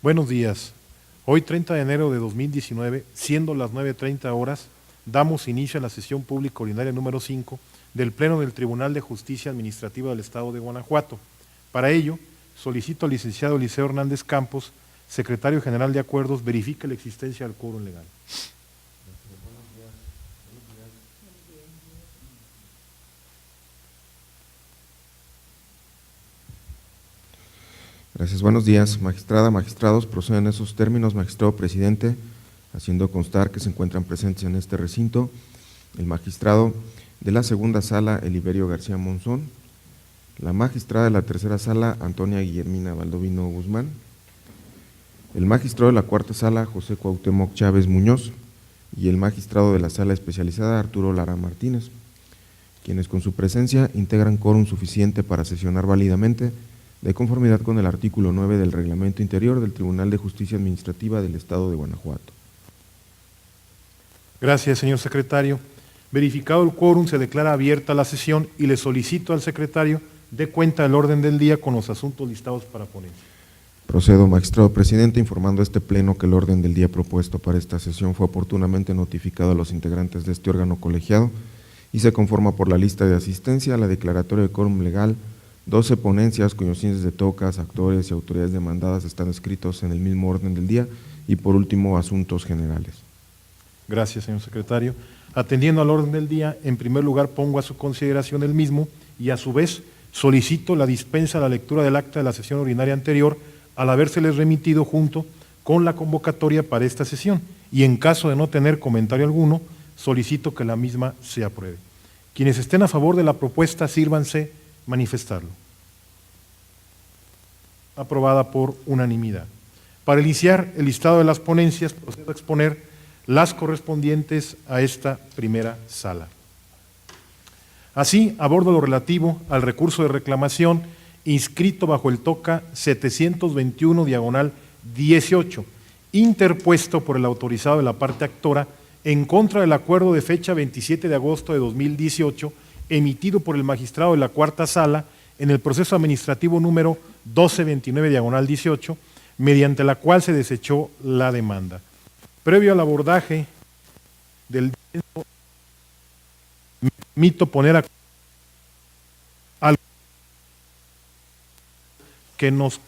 Buenos días. Hoy, 30 de enero de 2019, siendo las 9:30 horas, damos inicio a la sesión pública ordinaria número 5 del Pleno del Tribunal de Justicia Administrativa del Estado de Guanajuato. Para ello, solicito al licenciado Eliseo Hernández Campos, secretario general de Acuerdos, verifique la existencia del quórum legal. Gracias. Buenos días, magistrada, magistrados. Proceden esos términos, magistrado presidente, haciendo constar que se encuentran presentes en este recinto el magistrado de la segunda sala, Eliberio García Monzón, la magistrada de la tercera sala, Antonia Guillermina Baldovino Guzmán, el magistrado de la cuarta sala, José Cuauhtémoc Chávez Muñoz, y el magistrado de la sala especializada, Arturo Lara Martínez, quienes con su presencia integran quórum suficiente para sesionar válidamente, de conformidad con el artículo 9 del Reglamento Interior del Tribunal de Justicia Administrativa del Estado de Guanajuato. Gracias, señor secretario. Verificado el quórum, se declara abierta la sesión y le solicito al secretario dé cuenta del orden del día con los asuntos listados para ponencia. Procedo, magistrado presidente, informando a este pleno que el orden del día propuesto para esta sesión fue oportunamente notificado a los integrantes de este órgano colegiado y se conforma por la lista de asistencia, la declaratoria de quórum legal, 12 ponencias cuyos índices de tocas, actores y autoridades demandadas están escritos en el mismo orden del día y por último asuntos generales. Gracias, señor secretario. Atendiendo al orden del día, en primer lugar pongo a su consideración el mismo y a su vez solicito la dispensa de la lectura del acta de la sesión ordinaria anterior al habérseles remitido junto con la convocatoria para esta sesión y en caso de no tener comentario alguno, solicito que la misma se apruebe. Quienes estén a favor de la propuesta, sírvanse manifestarlo. Aprobada por unanimidad. Para iniciar el listado de las ponencias, procedo a exponer las correspondientes a esta primera sala. Así, abordo lo relativo al recurso de reclamación inscrito bajo el TOCA 721/18, interpuesto por el autorizado de la parte actora en contra del acuerdo de fecha 27 de agosto de 2018 emitido por el magistrado de la cuarta sala en el proceso administrativo número 1229/18, mediante la cual se desechó la demanda. Previo al abordaje del mismo, me permito poner algo que nos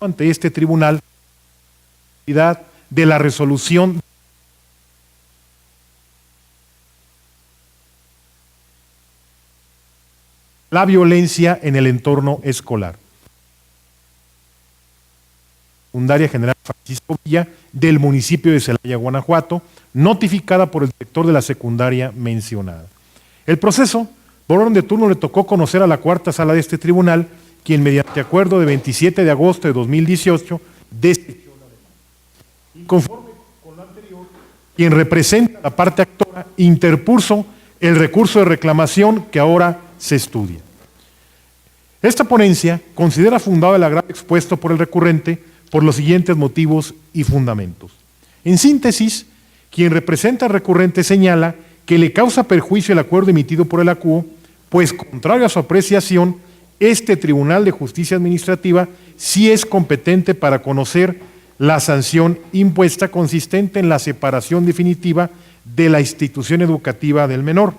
ante este tribunal de la resolución la violencia en el entorno escolar. Secundaria General Francisco Villa del municipio de Celaya, Guanajuato, notificada por el director de la secundaria mencionada. El proceso, por orden de turno, le tocó conocer a la cuarta sala de este tribunal, quien mediante acuerdo de 27 de agosto de 2018 desechó la demanda. Conforme con lo anterior, quien representa la parte actora interpuso el recurso de reclamación que ahora se estudia. Esta ponencia considera fundado el agravio expuesto por el recurrente por los siguientes motivos y fundamentos. En síntesis, quien representa al recurrente señala que le causa perjuicio el acuerdo emitido por el ACUO, pues contrario a su apreciación, este Tribunal de Justicia Administrativa sí es competente para conocer la sanción impuesta consistente en la separación definitiva de la institución educativa del menor,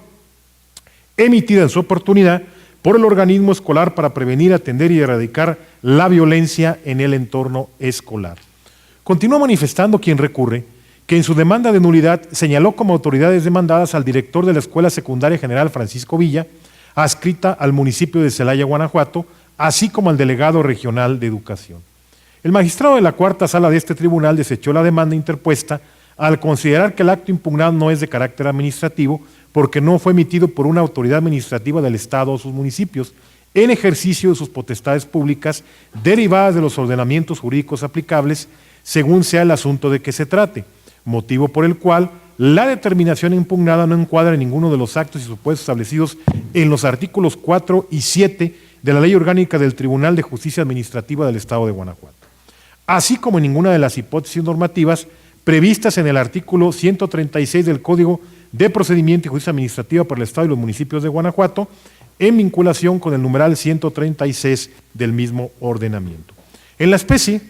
emitida en su oportunidad por el organismo escolar para prevenir, atender y erradicar la violencia en el entorno escolar. Continúa manifestando quien recurre que en su demanda de nulidad señaló como autoridades demandadas al director de la Escuela Secundaria General Francisco Villa, adscrita al municipio de Celaya, Guanajuato, así como al delegado regional de educación. El magistrado de la cuarta sala de este tribunal desechó la demanda interpuesta al considerar que el acto impugnado no es de carácter administrativo porque no fue emitido por una autoridad administrativa del Estado o sus municipios en ejercicio de sus potestades públicas derivadas de los ordenamientos jurídicos aplicables según sea el asunto de que se trate, motivo por el cual la determinación impugnada no encuadra en ninguno de los actos y supuestos establecidos en los artículos 4 y 7 de la Ley Orgánica del Tribunal de Justicia Administrativa del Estado de Guanajuato, así como en ninguna de las hipótesis normativas previstas en el artículo 136 del Código de Procedimiento y Justicia Administrativa para el Estado y los municipios de Guanajuato, en vinculación con el numeral 136 del mismo ordenamiento. En la especie,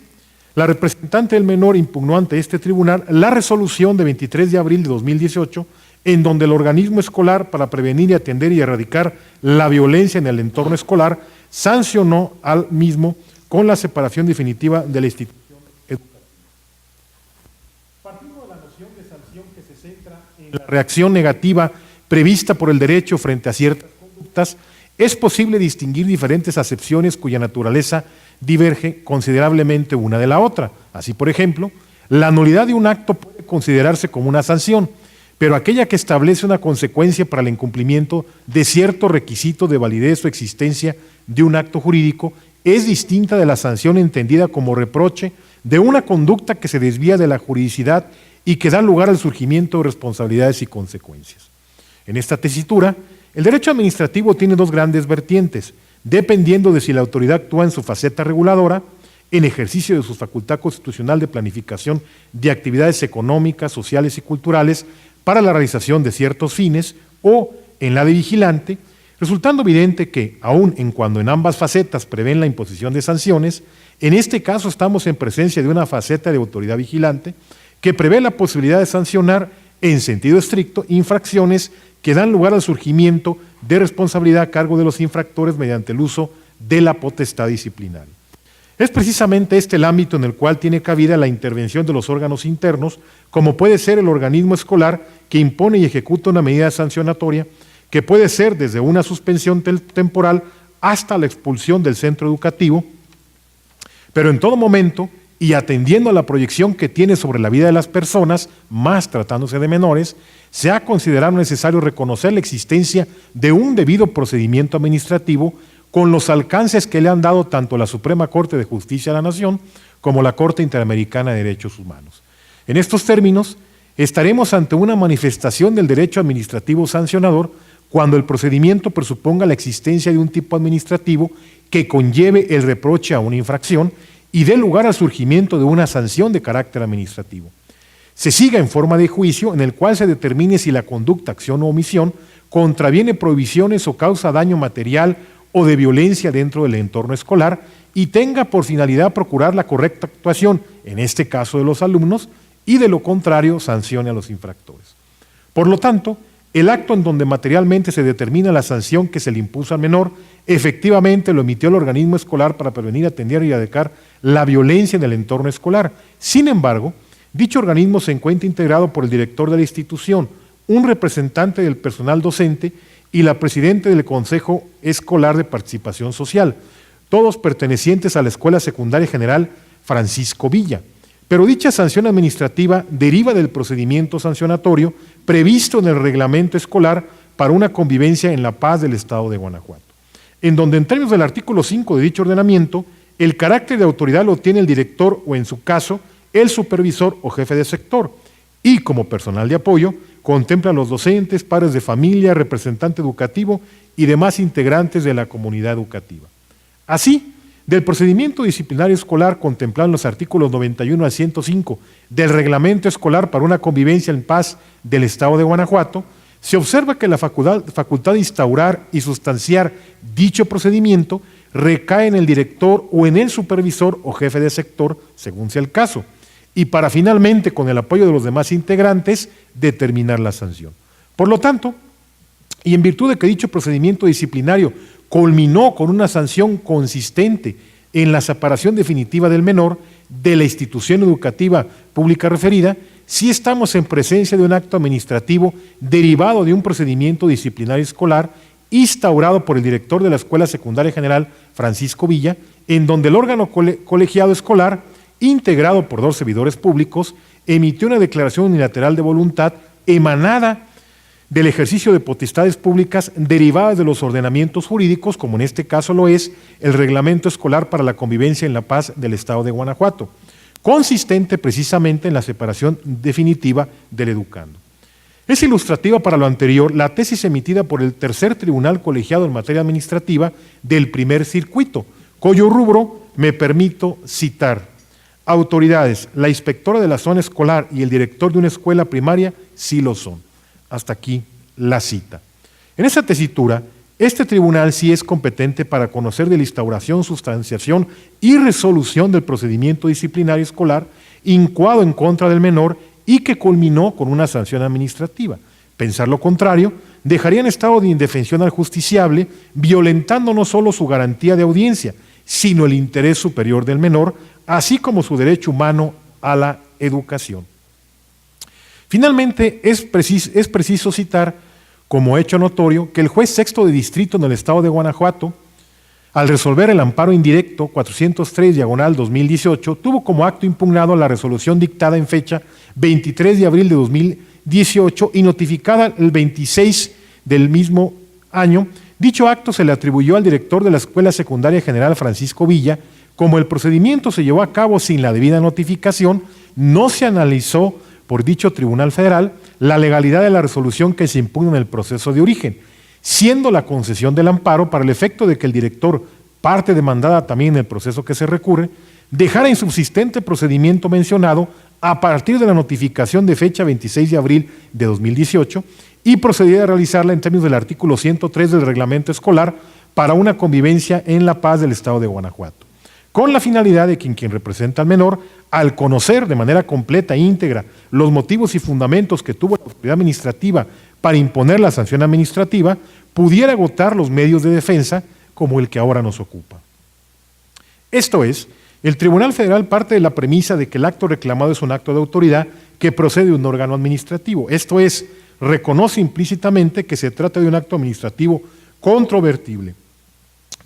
la representante del menor impugnó ante este tribunal la resolución de 23 de abril de 2018, en donde el organismo escolar para prevenir y atender y erradicar la violencia en el entorno escolar sancionó al mismo con la separación definitiva de la institución educativa. Partiendo de la noción de sanción que se centra en la reacción negativa prevista por el derecho frente a ciertas conductas, es posible distinguir diferentes acepciones cuya naturaleza diverge considerablemente una de la otra. Así, por ejemplo, la nulidad de un acto puede considerarse como una sanción, pero aquella que establece una consecuencia para el incumplimiento de cierto requisito de validez o existencia de un acto jurídico es distinta de la sanción entendida como reproche de una conducta que se desvía de la juridicidad y que da lugar al surgimiento de responsabilidades y consecuencias. En esta tesitura, el derecho administrativo tiene dos grandes vertientes, dependiendo de si la autoridad actúa en su faceta reguladora, en ejercicio de su facultad constitucional de planificación de actividades económicas, sociales y culturales para la realización de ciertos fines, o en la de vigilante, resultando evidente que, aun en cuando en ambas facetas prevén la imposición de sanciones, en este caso estamos en presencia de una faceta de autoridad vigilante que prevé la posibilidad de sancionar en sentido estricto infracciones que dan lugar al surgimiento de responsabilidad a cargo de los infractores mediante el uso de la potestad disciplinaria. Es precisamente este el ámbito en el cual tiene cabida la intervención de los órganos internos, como puede ser el organismo escolar que impone y ejecuta una medida sancionatoria, que puede ser desde una suspensión temporal hasta la expulsión del centro educativo, pero en todo momento y atendiendo a la proyección que tiene sobre la vida de las personas, más tratándose de menores, se ha considerado necesario reconocer la existencia de un debido procedimiento administrativo con los alcances que le han dado tanto la Suprema Corte de Justicia de la Nación como la Corte Interamericana de Derechos Humanos. En estos términos, estaremos ante una manifestación del derecho administrativo sancionador cuando el procedimiento presuponga la existencia de un tipo administrativo que conlleve el reproche a una infracción y dé lugar al surgimiento de una sanción de carácter administrativo. Se siga en forma de juicio en el cual se determine si la conducta, acción o omisión contraviene prohibiciones o causa daño material o de violencia dentro del entorno escolar y tenga por finalidad procurar la correcta actuación, en este caso de los alumnos, y de lo contrario sancione a los infractores. Por lo tanto, el acto en donde materialmente se determina la sanción que se le impuso al menor, efectivamente lo emitió el organismo escolar para prevenir, atender y erradicar la violencia en el entorno escolar. Sin embargo, dicho organismo se encuentra integrado por el director de la institución, un representante del personal docente y la presidenta del Consejo Escolar de Participación Social, todos pertenecientes a la Escuela Secundaria General Francisco Villa. Pero dicha sanción administrativa deriva del procedimiento sancionatorio previsto en el reglamento escolar para una convivencia en la paz del Estado de Guanajuato, en donde en términos del artículo 5 de dicho ordenamiento, el carácter de autoridad lo tiene el director o en su caso, el supervisor o jefe de sector, y como personal de apoyo, contempla a los docentes, padres de familia, representante educativo y demás integrantes de la comunidad educativa. Así, del procedimiento disciplinario escolar contemplado en los artículos 91 al 105 del Reglamento Escolar para una Convivencia en Paz del Estado de Guanajuato, se observa que la facultad de instaurar y sustanciar dicho procedimiento recae en el director o en el supervisor o jefe de sector, según sea el caso, y para finalmente, con el apoyo de los demás integrantes, determinar la sanción. Por lo tanto, y en virtud de que dicho procedimiento disciplinario culminó con una sanción consistente en la separación definitiva del menor de la institución educativa pública referida, sí estamos en presencia de un acto administrativo derivado de un procedimiento disciplinario escolar instaurado por el director de la Escuela Secundaria General Francisco Villa, en donde el órgano colegiado escolar, integrado por 2 servidores públicos, emitió una declaración unilateral de voluntad emanada del ejercicio de potestades públicas derivadas de los ordenamientos jurídicos, como en este caso lo es el Reglamento Escolar para la Convivencia en la Paz del Estado de Guanajuato, consistente precisamente en la separación definitiva del educando. Es ilustrativa para lo anterior la tesis emitida por el tercer tribunal colegiado en materia administrativa del primer circuito, cuyo rubro me permito citar. Autoridades, la inspectora de la zona escolar y el director de una escuela primaria sí lo son. Hasta aquí la cita. En esa tesitura, Este tribunal sí es competente para conocer de la instauración, sustanciación y resolución del procedimiento disciplinario escolar incoado en contra del menor y que culminó con una sanción administrativa. Pensar lo contrario dejaría en estado de indefensión al justiciable, violentando no solo su garantía de audiencia, sino el interés superior del menor, así como su derecho humano a la educación. Finalmente, es preciso citar como hecho notorio que el juez sexto de distrito en el estado de Guanajuato, al resolver el amparo indirecto 403/2018, tuvo como acto impugnado la resolución dictada en fecha 23 de abril de 2018 y notificada el 26 del mismo año. Dicho acto se le atribuyó al director de la Escuela Secundaria General Francisco Villa. Como el procedimiento se llevó a cabo sin la debida notificación, no se analizó por dicho Tribunal Federal la legalidad de la resolución que se impugna en el proceso de origen, siendo la concesión del amparo para el efecto de que el director, parte demandada también en el proceso que se recurre, dejara insubsistente el procedimiento mencionado a partir de la notificación de fecha 26 de abril de 2018 y procediera a realizarla en términos del artículo 103 del reglamento escolar para una convivencia en la paz del estado de Guanajuato, con la finalidad de que quien representa al menor, al conocer de manera completa e íntegra los motivos y fundamentos que tuvo la autoridad administrativa para imponer la sanción administrativa, pudiera agotar los medios de defensa como el que ahora nos ocupa. Esto es, el Tribunal Federal parte de la premisa de que el acto reclamado es un acto de autoridad que procede de un órgano administrativo. Esto es, reconoce implícitamente que se trata de un acto administrativo controvertible.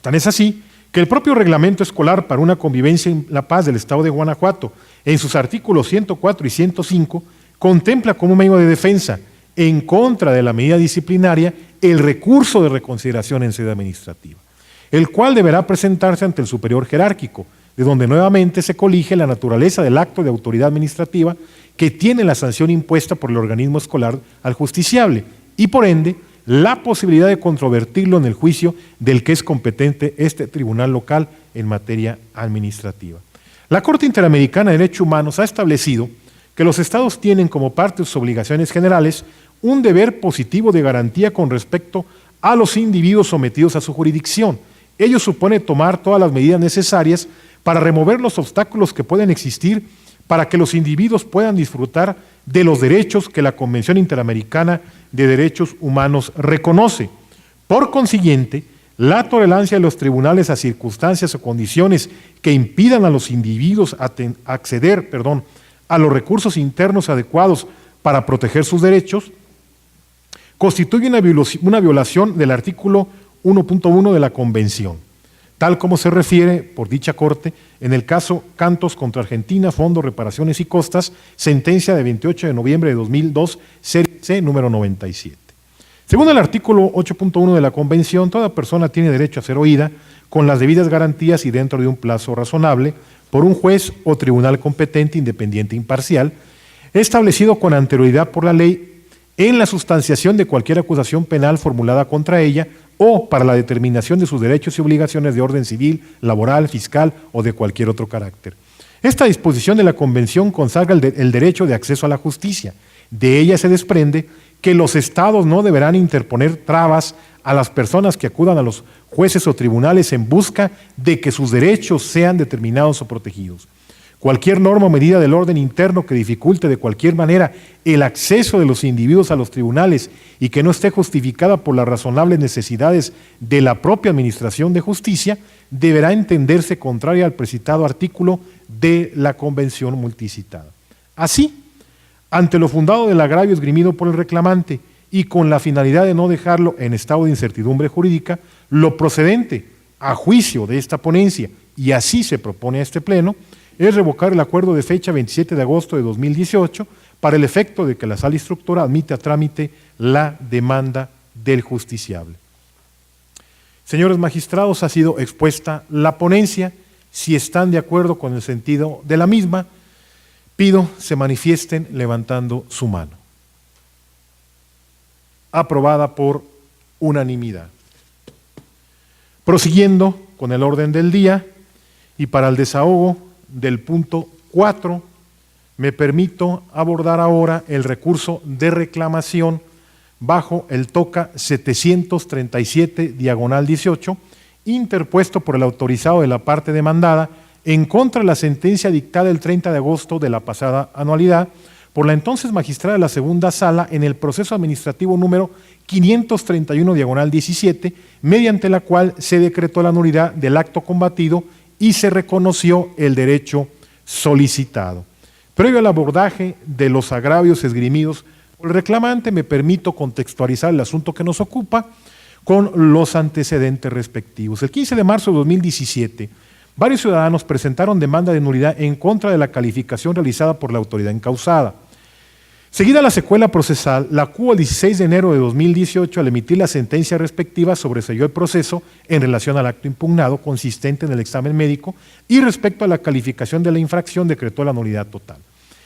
Tan es así que el propio reglamento escolar para una convivencia en la paz del estado de Guanajuato, en sus artículos 104 y 105, contempla como medio de defensa en contra de la medida disciplinaria el recurso de reconsideración en sede administrativa, el cual deberá presentarse ante el superior jerárquico, de donde nuevamente se colige la naturaleza del acto de autoridad administrativa que tiene la sanción impuesta por el organismo escolar al justiciable y por ende la posibilidad de controvertirlo en el juicio del que es competente este tribunal local en materia administrativa. La Corte Interamericana de Derechos Humanos ha establecido que los estados tienen como parte de sus obligaciones generales un deber positivo de garantía con respecto a los individuos sometidos a su jurisdicción. Ello supone tomar todas las medidas necesarias para remover los obstáculos que pueden existir para que los individuos puedan disfrutar de los derechos que la Convención Interamericana de Derechos Humanos reconoce. Por consiguiente, la tolerancia de los tribunales a circunstancias o condiciones que impidan a los individuos acceder a los recursos internos adecuados para proteger sus derechos, constituye una violación del artículo 1.1 de la Convención, tal como se refiere por dicha Corte en el caso Cantos contra Argentina, Fondo, Reparaciones y Costas, sentencia de 28 de noviembre de 2002, serie C, número 97. Según el artículo 8.1 de la Convención, toda persona tiene derecho a ser oída con las debidas garantías y dentro de un plazo razonable por un juez o tribunal competente, independiente e imparcial, establecido con anterioridad por la ley en la sustanciación de cualquier acusación penal formulada contra ella o para la determinación de sus derechos y obligaciones de orden civil, laboral, fiscal o de cualquier otro carácter. Esta disposición de la Convención consagra el derecho de acceso a la justicia. De ella se desprende que los estados no deberán interponer trabas a las personas que acudan a los jueces o tribunales en busca de que sus derechos sean determinados o protegidos. Cualquier norma o medida del orden interno que dificulte de cualquier manera el acceso de los individuos a los tribunales y que no esté justificada por las razonables necesidades de la propia administración de justicia, deberá entenderse contraria al precitado artículo de la Convención multicitada. Así, ante lo fundado del agravio esgrimido por el reclamante y con la finalidad de no dejarlo en estado de incertidumbre jurídica, lo procedente a juicio de esta ponencia, y así se propone a este Pleno, es revocar el acuerdo de fecha 27 de agosto de 2018 para el efecto de que la sala instructora admite a trámite la demanda del justiciable. Señores magistrados, ha sido expuesta la ponencia. Si están de acuerdo con el sentido de la misma, pido se manifiesten levantando su mano. Aprobada por unanimidad. Prosiguiendo con el orden del día y para el desahogo del punto 4, me permito abordar ahora el recurso de reclamación bajo el TOCA 737/18, interpuesto por el autorizado de la parte demandada en contra de la sentencia dictada el 30 de agosto de la pasada anualidad por la entonces magistrada de la segunda sala en el proceso administrativo número 531/17, mediante la cual se decretó la nulidad del acto combatido y se reconoció el derecho solicitado. Previo al abordaje de los agravios esgrimidos por el reclamante, me permito contextualizar el asunto que nos ocupa con los antecedentes respectivos. El 15 de marzo de 2017, varios ciudadanos presentaron demanda de nulidad en contra de la calificación realizada por la autoridad encausada. Seguida la secuela procesal, la CUO el 16 de enero de 2018, al emitir la sentencia respectiva, sobreseyó el proceso en relación al acto impugnado consistente en el examen médico y respecto a la calificación de la infracción decretó la nulidad total.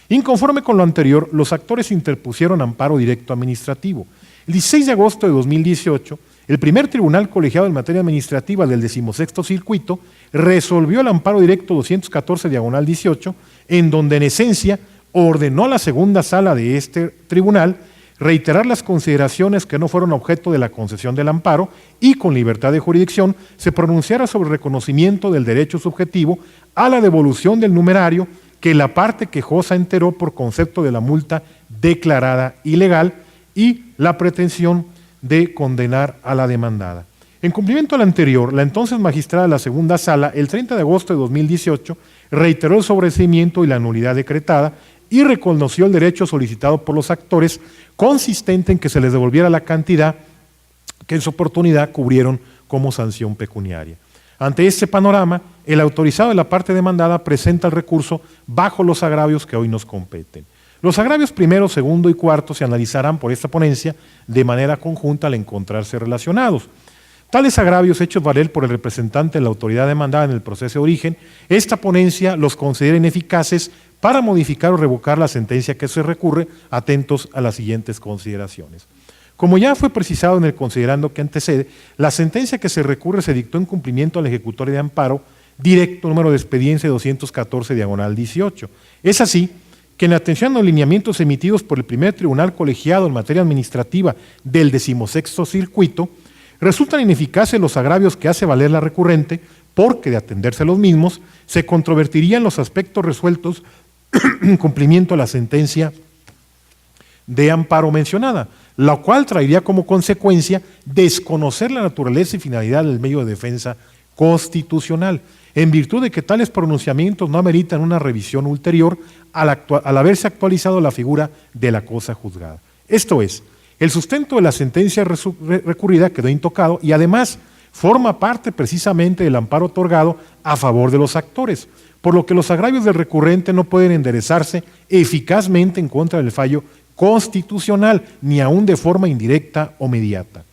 Inconforme con lo anterior, los actores interpusieron amparo directo administrativo. El 16 de agosto de 2018, el primer tribunal colegiado en materia administrativa del 16º Circuito resolvió el amparo directo 214/18, en donde en esencia ordenó a la segunda sala de este tribunal reiterar las consideraciones que no fueron objeto de la concesión del amparo y con libertad de jurisdicción se pronunciara sobre el reconocimiento del derecho subjetivo a la devolución del numerario que la parte quejosa enteró por concepto de la multa declarada ilegal y la pretensión de condenar a la demandada. En cumplimiento al anterior, la entonces magistrada de la segunda sala, el 30 de agosto de 2018, reiteró el sobreseimiento y la nulidad decretada y reconoció el derecho solicitado por los actores, consistente en que se les devolviera la cantidad que en su oportunidad cubrieron como sanción pecuniaria. Ante este panorama, el autorizado de la parte demandada presenta el recurso bajo los agravios que hoy nos competen. Los agravios primero, segundo y cuarto se analizarán por esta ponencia de manera conjunta al encontrarse relacionados. Tales agravios hechos valer por el representante de la autoridad demandada en el proceso de origen, esta ponencia los considera ineficaces para modificar o revocar la sentencia que se recurre, atentos a las siguientes consideraciones. Como ya fue precisado en el considerando que antecede, la sentencia que se recurre se dictó en cumplimiento al ejecutorio de amparo directo número de expediente 214/18. Es así que en atención a los lineamientos emitidos por el primer tribunal colegiado en materia administrativa del 16º Circuito, resultan ineficaces los agravios que hace valer la recurrente porque, de atenderse a los mismos, se controvertirían los aspectos resueltos en cumplimiento a la sentencia de amparo mencionada, la cual traería como consecuencia desconocer la naturaleza y finalidad del medio de defensa constitucional, en virtud de que tales pronunciamientos no ameritan una revisión ulterior al haberse actualizado la figura de la cosa juzgada. Esto es, el sustento de la sentencia recurrida quedó intocado y además forma parte precisamente del amparo otorgado a favor de los actores, por lo que los agravios del recurrente no pueden enderezarse eficazmente en contra del fallo constitucional, ni aún de forma indirecta o mediata.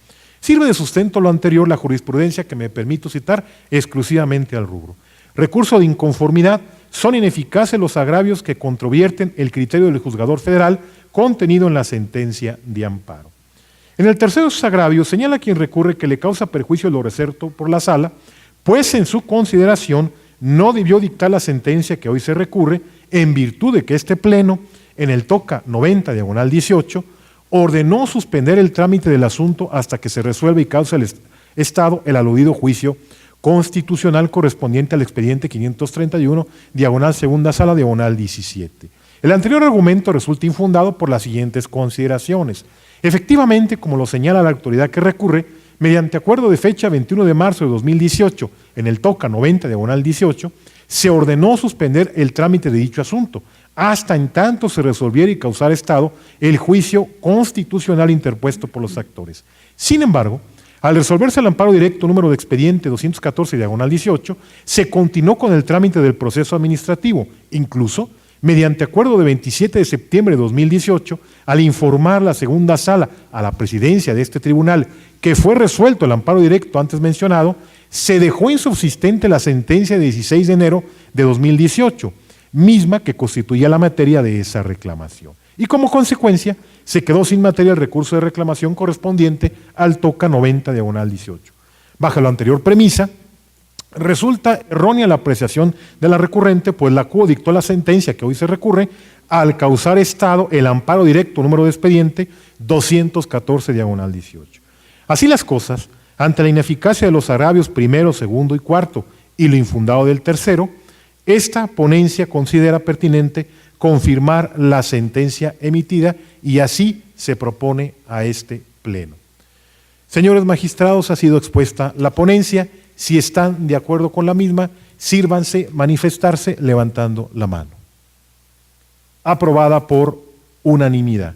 Sirve de sustento lo anterior la jurisprudencia que me permito citar exclusivamente al rubro. Recurso de inconformidad: son ineficaces los agravios que controvierten el criterio del juzgador federal contenido en la sentencia de amparo. En el tercero de sus agravios señala quien recurre que le causa perjuicio lo resuelto por la sala, pues en su consideración no debió dictar la sentencia que hoy se recurre, en virtud de que este pleno, en el TOCA 90/18, ordenó suspender el trámite del asunto hasta que se resuelva y causa el Estado el aludido juicio constitucional correspondiente al expediente 531, segunda sala, 17. El anterior argumento resulta infundado por las siguientes consideraciones. Efectivamente, como lo señala la autoridad que recurre, mediante acuerdo de fecha 21 de marzo de 2018, en el TOCA 90/18, se ordenó suspender el trámite de dicho asunto, hasta en tanto se resolviera y causara estado el juicio constitucional interpuesto por los actores. Sin embargo, al resolverse el amparo directo número de expediente 214/18, se continuó con el trámite del proceso administrativo, incluso mediante acuerdo de 27 de septiembre de 2018, al informar la segunda sala a la presidencia de este tribunal que fue resuelto el amparo directo antes mencionado, se dejó insubsistente la sentencia de 16 de enero de 2018, misma que constituía la materia de esa reclamación. Y como consecuencia, se quedó sin materia el recurso de reclamación correspondiente al TOCA 90/18. Bajo la anterior premisa, Resulta errónea la apreciación de la recurrente, pues la CUO dictó la sentencia que hoy se recurre al causar estado el amparo directo número de expediente 214/18. Así las cosas, ante la ineficacia de los agravios primero, segundo y cuarto y lo infundado del tercero, esta ponencia considera pertinente confirmar la sentencia emitida y así se propone a este Pleno. Señores magistrados, ha sido expuesta la ponencia. Si están de acuerdo con la misma, sírvanse manifestarse levantando la mano. Aprobada por unanimidad.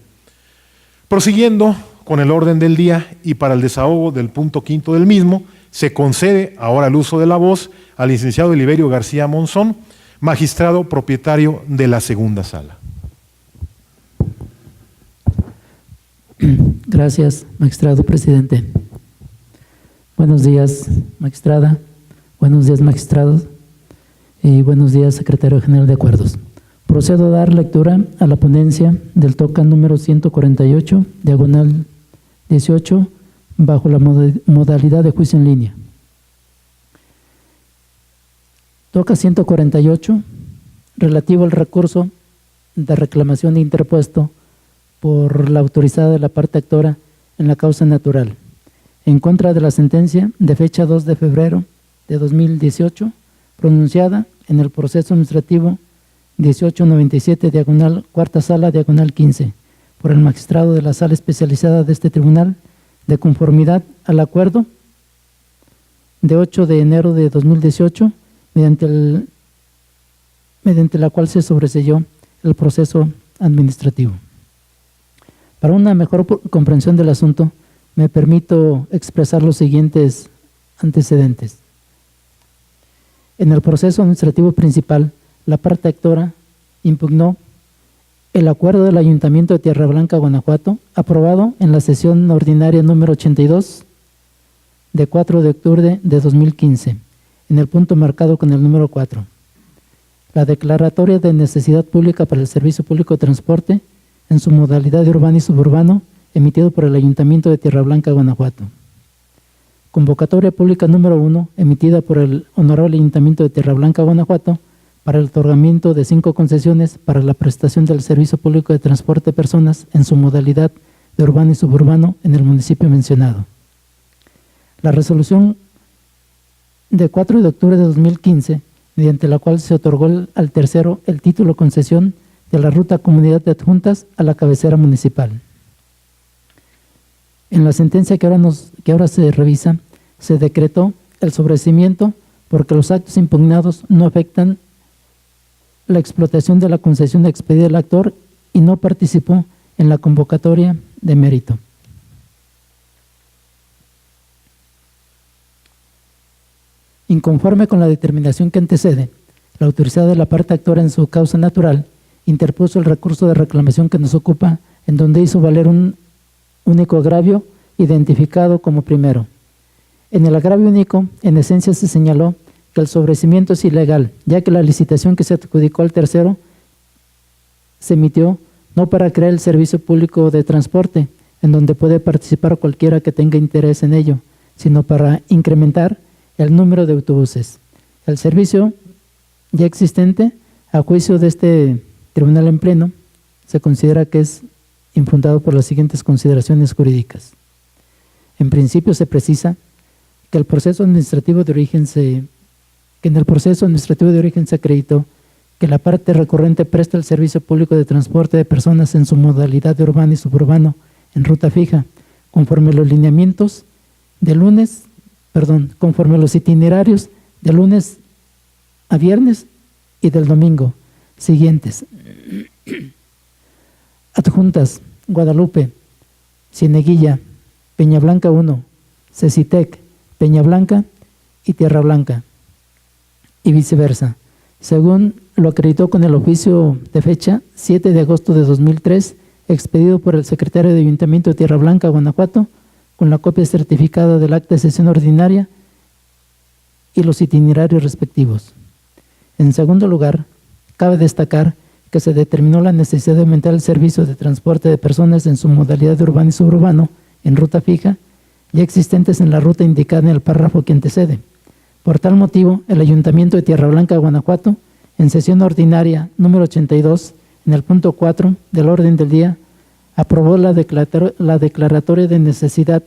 Prosiguiendo con el orden del día y para el desahogo del punto quinto del mismo, se concede ahora el uso de la voz al licenciado Eliverio García Monzón, magistrado propietario de la segunda sala. Gracias, magistrado presidente. Buenos días, magistrada. Buenos días, magistrados. Y buenos días, secretario general de acuerdos. Procedo a dar lectura a la ponencia del TOCA número 148, diagonal 18, bajo la modalidad de juicio en línea. TOCA 148, relativo al recurso de reclamación interpuesto por la autorizada de la parte actora en la causa natural, en contra de la sentencia de fecha 2 de febrero de 2018, pronunciada en el proceso administrativo 1897, diagonal cuarta sala, diagonal 15, por el magistrado de la sala especializada de este tribunal, de conformidad al acuerdo de 8 de enero de 2018, mediante la cual se sobreseyó el proceso administrativo. Para una mejor comprensión del asunto, me permito expresar los siguientes antecedentes. En el proceso administrativo principal, la parte actora impugnó el acuerdo del Ayuntamiento de Tierra Blanca, Guanajuato, aprobado en la sesión ordinaria número 82 de 4 de octubre de 2015, en el punto marcado con el número 4. La declaratoria de necesidad pública para el servicio público de transporte en su modalidad de urbano y suburbano, emitido por el Ayuntamiento de Tierra Blanca, Guanajuato. Convocatoria pública número 1, emitida por el Honorable Ayuntamiento de Tierra Blanca, Guanajuato, para el otorgamiento de 5 concesiones para la prestación del servicio público de transporte de personas en su modalidad de urbano y suburbano en el municipio mencionado. La resolución de 4 de octubre de 2015, mediante la cual se otorgó al tercero el título concesión de la ruta Comunidad de Adjuntas a la cabecera municipal. En la sentencia que ahora se revisa, se decretó el sobreseimiento porque los actos impugnados no afectan la explotación de la concesión expedida al actor y no participó en la convocatoria de mérito. Inconforme con la determinación que antecede, la autorizada de la parte actora en su causa natural interpuso el recurso de reclamación que nos ocupa, en donde hizo valer un único agravio identificado como primero. En el agravio único, en esencia se señaló que el sobreseimiento es ilegal, ya que la licitación que se adjudicó al tercero se emitió no para crear el servicio público de transporte, en donde puede participar cualquiera que tenga interés en ello, sino para incrementar el número de autobuses. El servicio ya existente, a juicio de este tribunal en pleno, se considera que es infundado por las siguientes consideraciones jurídicas. En principio se precisa que en el proceso administrativo de origen se acreditó que la parte recurrente presta el servicio público de transporte de personas en su modalidad de urbano y suburbano en ruta fija, conforme los itinerarios de lunes a viernes y del domingo siguientes. Adjuntas: Guadalupe, Cieneguilla, Peña Blanca 1, Cecitec, Peña Blanca y Tierra Blanca, y viceversa, según lo acreditó con el oficio de fecha 7 de agosto de 2003, expedido por el secretario de Ayuntamiento de Tierra Blanca, Guanajuato, con la copia certificada del acta de sesión ordinaria y los itinerarios respectivos. En segundo lugar, cabe destacar que se determinó la necesidad de aumentar el servicio de transporte de personas en su modalidad de urbano y suburbano en ruta fija, ya existentes en la ruta indicada en el párrafo que antecede, Por tal motivo, el Ayuntamiento de Tierra Blanca, Guanajuato, en sesión ordinaria número 82, en el punto 4 del orden del día, aprobó la declaratoria de necesidad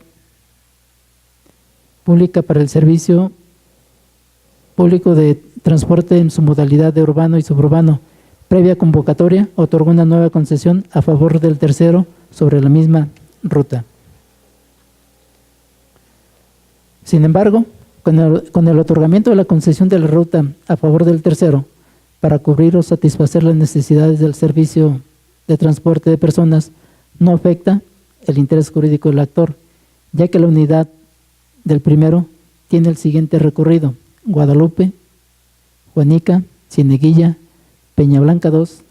pública para el servicio público de transporte en su modalidad de urbano y suburbano. Previa convocatoria, otorgó una nueva concesión a favor del tercero sobre la misma ruta. Sin embargo, con el otorgamiento de la concesión de la ruta a favor del tercero, para cubrir o satisfacer las necesidades del servicio de transporte de personas, no afecta el interés jurídico del actor, ya que la unidad del primero tiene el siguiente recorrido: Guadalupe, Juanica, Cieneguilla, Peñablanca 2,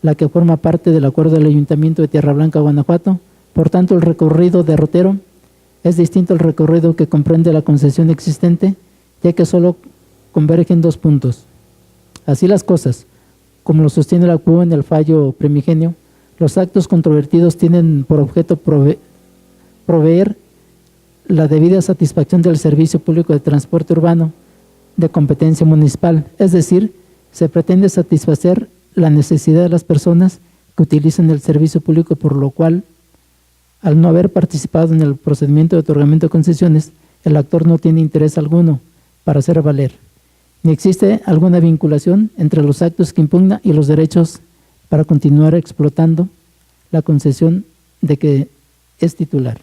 la que forma parte del acuerdo del Ayuntamiento de Tierra Blanca, Guanajuato. Por tanto, el recorrido derrotero es distinto al recorrido que comprende la concesión existente, ya que solo convergen 2 puntos. Así las cosas, como lo sostiene la CUO en el fallo primigenio, los actos controvertidos tienen por objeto proveer la debida satisfacción del servicio público de transporte urbano de competencia municipal, es decir, se pretende satisfacer la necesidad de las personas que utilizan el servicio público, por lo cual, al no haber participado en el procedimiento de otorgamiento de concesiones, el actor no tiene interés alguno para hacer valer, ni existe alguna vinculación entre los actos que impugna y los derechos para continuar explotando la concesión de que es titular.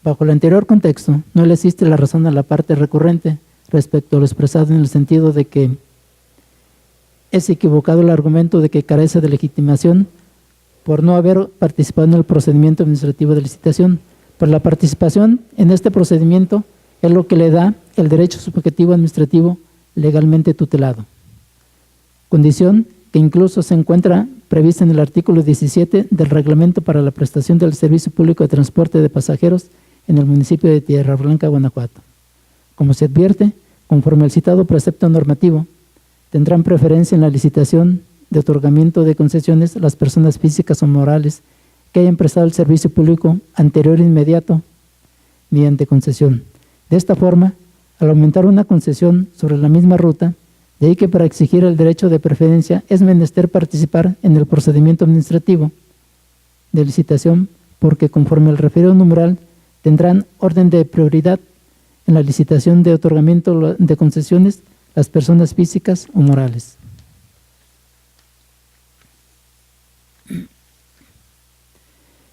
Bajo el anterior contexto, no le asiste la razón a la parte recurrente respecto a lo expresado, en el sentido de que es equivocado el argumento de que carece de legitimación por no haber participado en el procedimiento administrativo de licitación, pues la participación en este procedimiento es lo que le da el derecho subjetivo administrativo legalmente tutelado, condición que incluso se encuentra prevista en el artículo 17 del Reglamento para la prestación del Servicio Público de Transporte de Pasajeros en el municipio de Tierra Blanca, Guanajuato. Como se advierte, conforme al citado precepto normativo, tendrán preferencia en la licitación de otorgamiento de concesiones las personas físicas o morales que hayan prestado el servicio público anterior e inmediato mediante concesión. De esta forma, al aumentar una concesión sobre la misma ruta, de ahí que para exigir el derecho de preferencia es menester participar en el procedimiento administrativo de licitación, porque conforme al referido numeral tendrán orden de prioridad en la licitación de otorgamiento de concesiones las personas físicas o morales.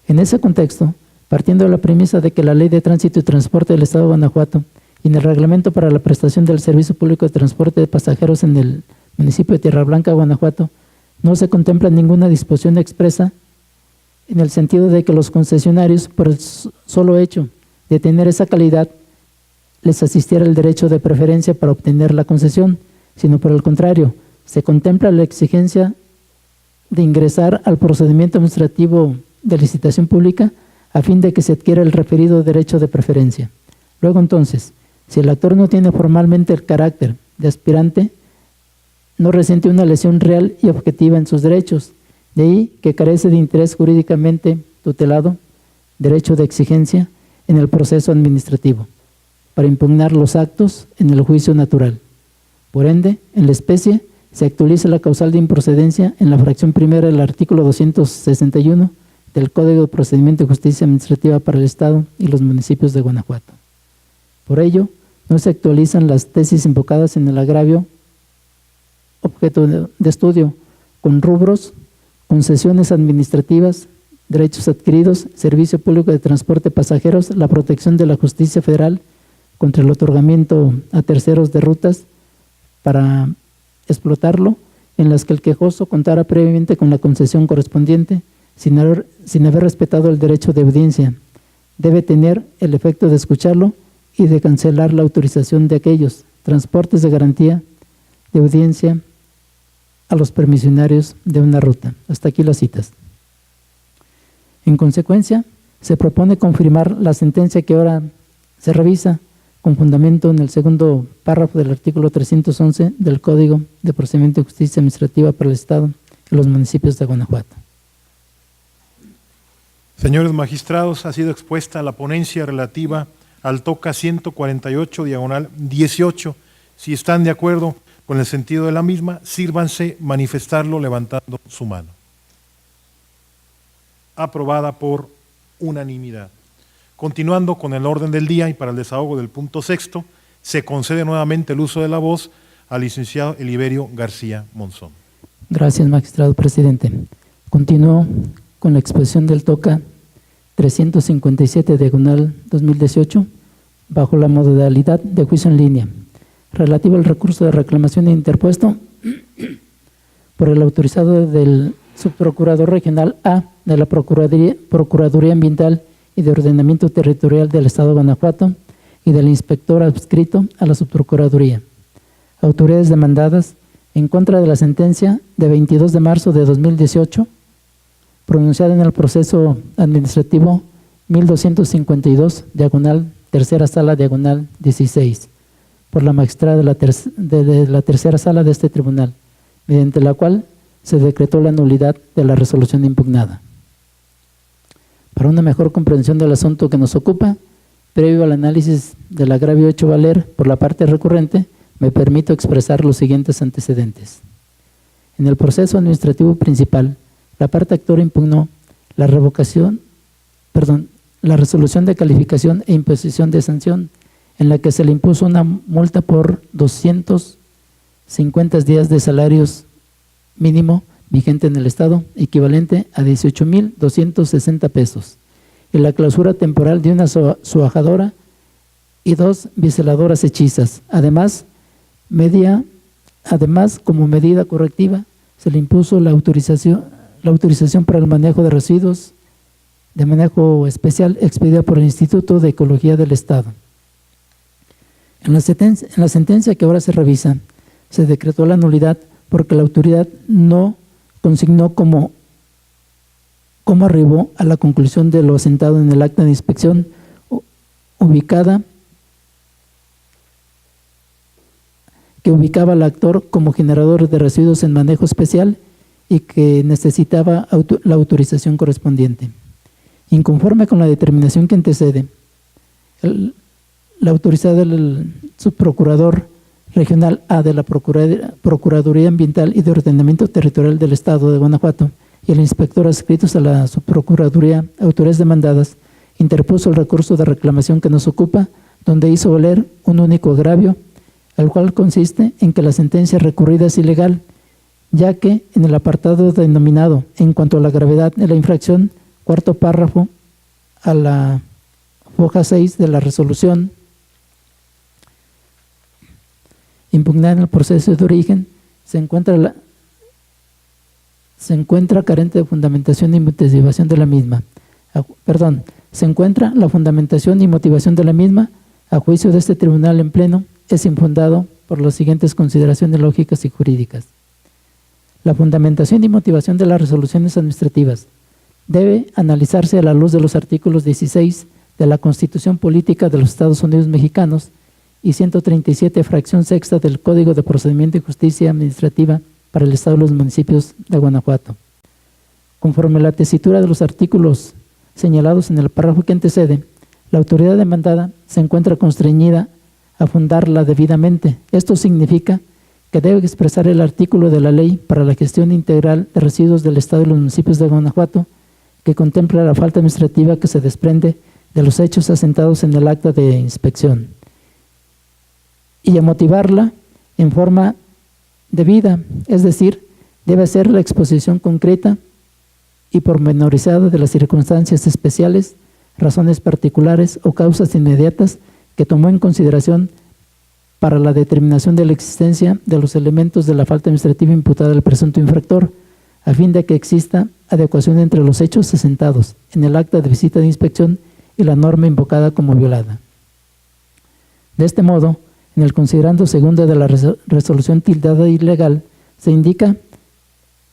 En ese contexto, partiendo de la premisa de que la Ley de Tránsito y Transporte del Estado de Guanajuato y en el Reglamento para la prestación del Servicio Público de Transporte de Pasajeros en el municipio de Tierra Blanca, Guanajuato, no se contempla ninguna disposición expresa en el sentido de que los concesionarios, por el solo hecho de tener esa calidad, les asistiera el derecho de preferencia para obtener la concesión, sino por el contrario, se contempla la exigencia de ingresar al procedimiento administrativo de licitación pública a fin de que se adquiera el referido derecho de preferencia. Luego entonces, si el actor no tiene formalmente el carácter de aspirante, no resiente una lesión real y objetiva en sus derechos, de ahí que carece de interés jurídicamente tutelado, derecho de exigencia en el proceso administrativo, para impugnar los actos en el juicio natural. Por ende, en la especie se actualiza la causal de improcedencia en la fracción primera del artículo 261 del Código de Procedimiento de Justicia Administrativa para el Estado y los municipios de Guanajuato. Por ello, no se actualizan las tesis invocadas en el agravio objeto de estudio con rubros, concesiones administrativas, derechos adquiridos, servicio público de transporte de pasajeros, la protección de la justicia federal contra el otorgamiento a terceros de rutas para explotarlo, en las que el quejoso contara previamente con la concesión correspondiente sin haber respetado el derecho de audiencia. Debe tener el efecto de escucharlo y de cancelar la autorización de aquellos transportes de garantía de audiencia a los permisionarios de una ruta. Hasta aquí las citas. En consecuencia, se propone confirmar la sentencia que ahora se revisa con fundamento en el segundo párrafo del artículo 311 del Código de Procedimiento de Justicia Administrativa para el Estado y los municipios de Guanajuato. Señores magistrados, ha sido expuesta la ponencia relativa al TOCA 148, diagonal 18. Si están de acuerdo con el sentido de la misma, sírvanse manifestarlo levantando su mano. Aprobada por unanimidad. Continuando con el orden del día y para el desahogo del punto sexto, se concede nuevamente el uso de la voz al licenciado Eliberio García Monzón. Gracias, magistrado presidente. Continúo con la exposición del TOCA 357, diagonal 2018, bajo la modalidad de juicio en línea, relativo al recurso de reclamación interpuesto por el autorizado del subprocurador regional A de la Procuraduría Ambiental y de Ordenamiento Territorial del Estado de Guanajuato y del inspector adscrito a la subprocuraduría. Autoridades demandadas en contra de la sentencia de 22 de marzo de 2018, pronunciada en el proceso administrativo 1252, diagonal tercera sala, diagonal 16, por la magistrada de la tercera sala de este tribunal, mediante la cual se decretó la nulidad de la resolución impugnada. Para una mejor comprensión del asunto que nos ocupa, previo al análisis del agravio hecho valer por la parte recurrente, me permito expresar los siguientes antecedentes. En el proceso administrativo principal, la parte actora impugnó la resolución de calificación e imposición de sanción, en la que se le impuso una multa por 250 días de salarios mínimo vigente en el Estado, equivalente a 18,260 pesos, y la clausura temporal de una suajadora y 2 biseladoras hechizas. Además, como medida correctiva, se le impuso la autorización para el manejo de residuos de manejo especial expedida por el Instituto de Ecología del Estado. En la sentencia que ahora se revisa, se decretó la nulidad porque la autoridad no consignó cómo arribó a la conclusión de lo asentado en el acta de inspección que ubicaba al actor como generador de residuos en manejo especial y que necesitaba la autorización correspondiente. Inconforme con la determinación que antecede, la autorizada del subprocurador regional A de la Procuraduría Ambiental y de Ordenamiento Territorial del Estado de Guanajuato y el inspector adscritos a la subprocuraduría, autoridades demandadas, interpuso el recurso de reclamación que nos ocupa, donde hizo valer un único agravio, el cual consiste en que la sentencia recurrida es ilegal, ya que en el apartado denominado en cuanto a la gravedad de la infracción, cuarto párrafo a la hoja 6 de la resolución impugnada en el proceso de origen, se encuentra carente de fundamentación y motivación de la misma. Se encuentra la fundamentación y motivación de la misma, a juicio de este tribunal en pleno, es infundado por las siguientes consideraciones lógicas y jurídicas. La fundamentación y motivación de las resoluciones administrativas debe analizarse a la luz de los artículos 16 de la Constitución Política de los Estados Unidos Mexicanos y 137, fracción sexta del Código de Procedimiento y Justicia Administrativa para el Estado y los municipios de Guanajuato. Conforme a la tesitura de los artículos señalados en el párrafo que antecede, la autoridad demandada se encuentra constreñida a fundarla debidamente. Esto significa que debe expresar el artículo de la Ley para la Gestión Integral de Residuos del Estado y los municipios de Guanajuato, que contempla la falta administrativa que se desprende de los hechos asentados en el acta de inspección, y a motivarla en forma debida, es decir, debe ser la exposición concreta y pormenorizada de las circunstancias especiales, razones particulares o causas inmediatas que tomó en consideración para la determinación de la existencia de los elementos de la falta administrativa imputada al presunto infractor, a fin de que exista adecuación entre los hechos asentados en el acta de visita de inspección y la norma invocada como violada. De este modo, en el considerando segundo de la resolución tildada ilegal, se indica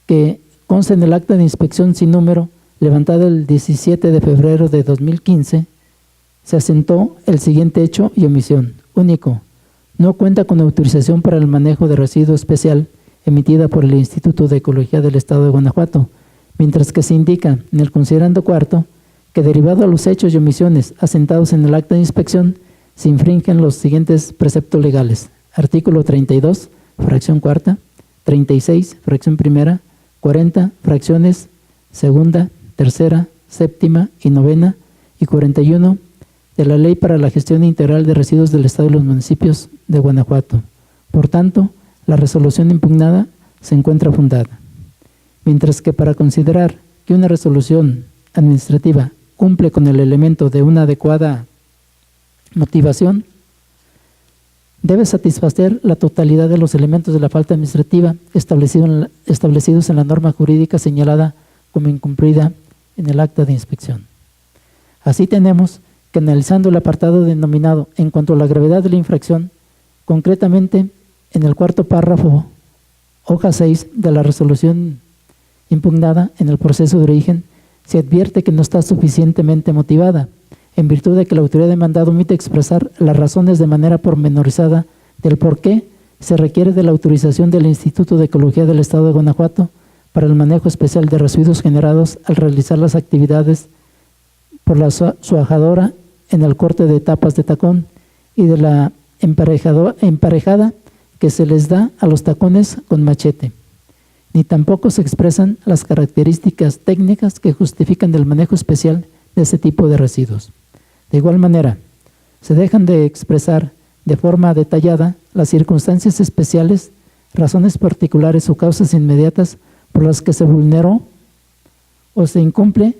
que consta en el acta de inspección sin número, levantada el 17 de febrero de 2015, se asentó el siguiente hecho y omisión. Único, no cuenta con autorización para el manejo de residuo especial emitida por el Instituto de Ecología del Estado de Guanajuato, mientras que se indica en el considerando cuarto que derivado a los hechos y omisiones asentados en el acta de inspección, se infringen los siguientes preceptos legales. Artículo 32, fracción cuarta, 36, fracción primera, 40, fracciones segunda, tercera, séptima y novena, y 41 de la Ley para la Gestión Integral de Residuos del Estado y los Municipios de Guanajuato. Por tanto, la resolución impugnada se encuentra fundada. Mientras que para considerar que una resolución administrativa cumple con el elemento de una adecuada motivación, debe satisfacer la totalidad de los elementos de la falta administrativa establecidos en la norma jurídica señalada como incumplida en el acta de inspección. Así tenemos que, analizando el apartado denominado en cuanto a la gravedad de la infracción, concretamente en el cuarto párrafo, hoja 6 de la resolución impugnada en el proceso de origen, se advierte que no está suficientemente motivada, en virtud de que la autoridad demandada omite expresar las razones de manera pormenorizada del por qué se requiere de la autorización del Instituto de Ecología del Estado de Guanajuato para el manejo especial de residuos generados al realizar las actividades por la suajadora en el corte de tapas de tacón y de la emparejada que se les da a los tacones con machete. Ni tampoco se expresan las características técnicas que justifican el manejo especial de ese tipo de residuos. De igual manera, se dejan de expresar de forma detallada las circunstancias especiales, razones particulares o causas inmediatas por las que se vulneró o se incumple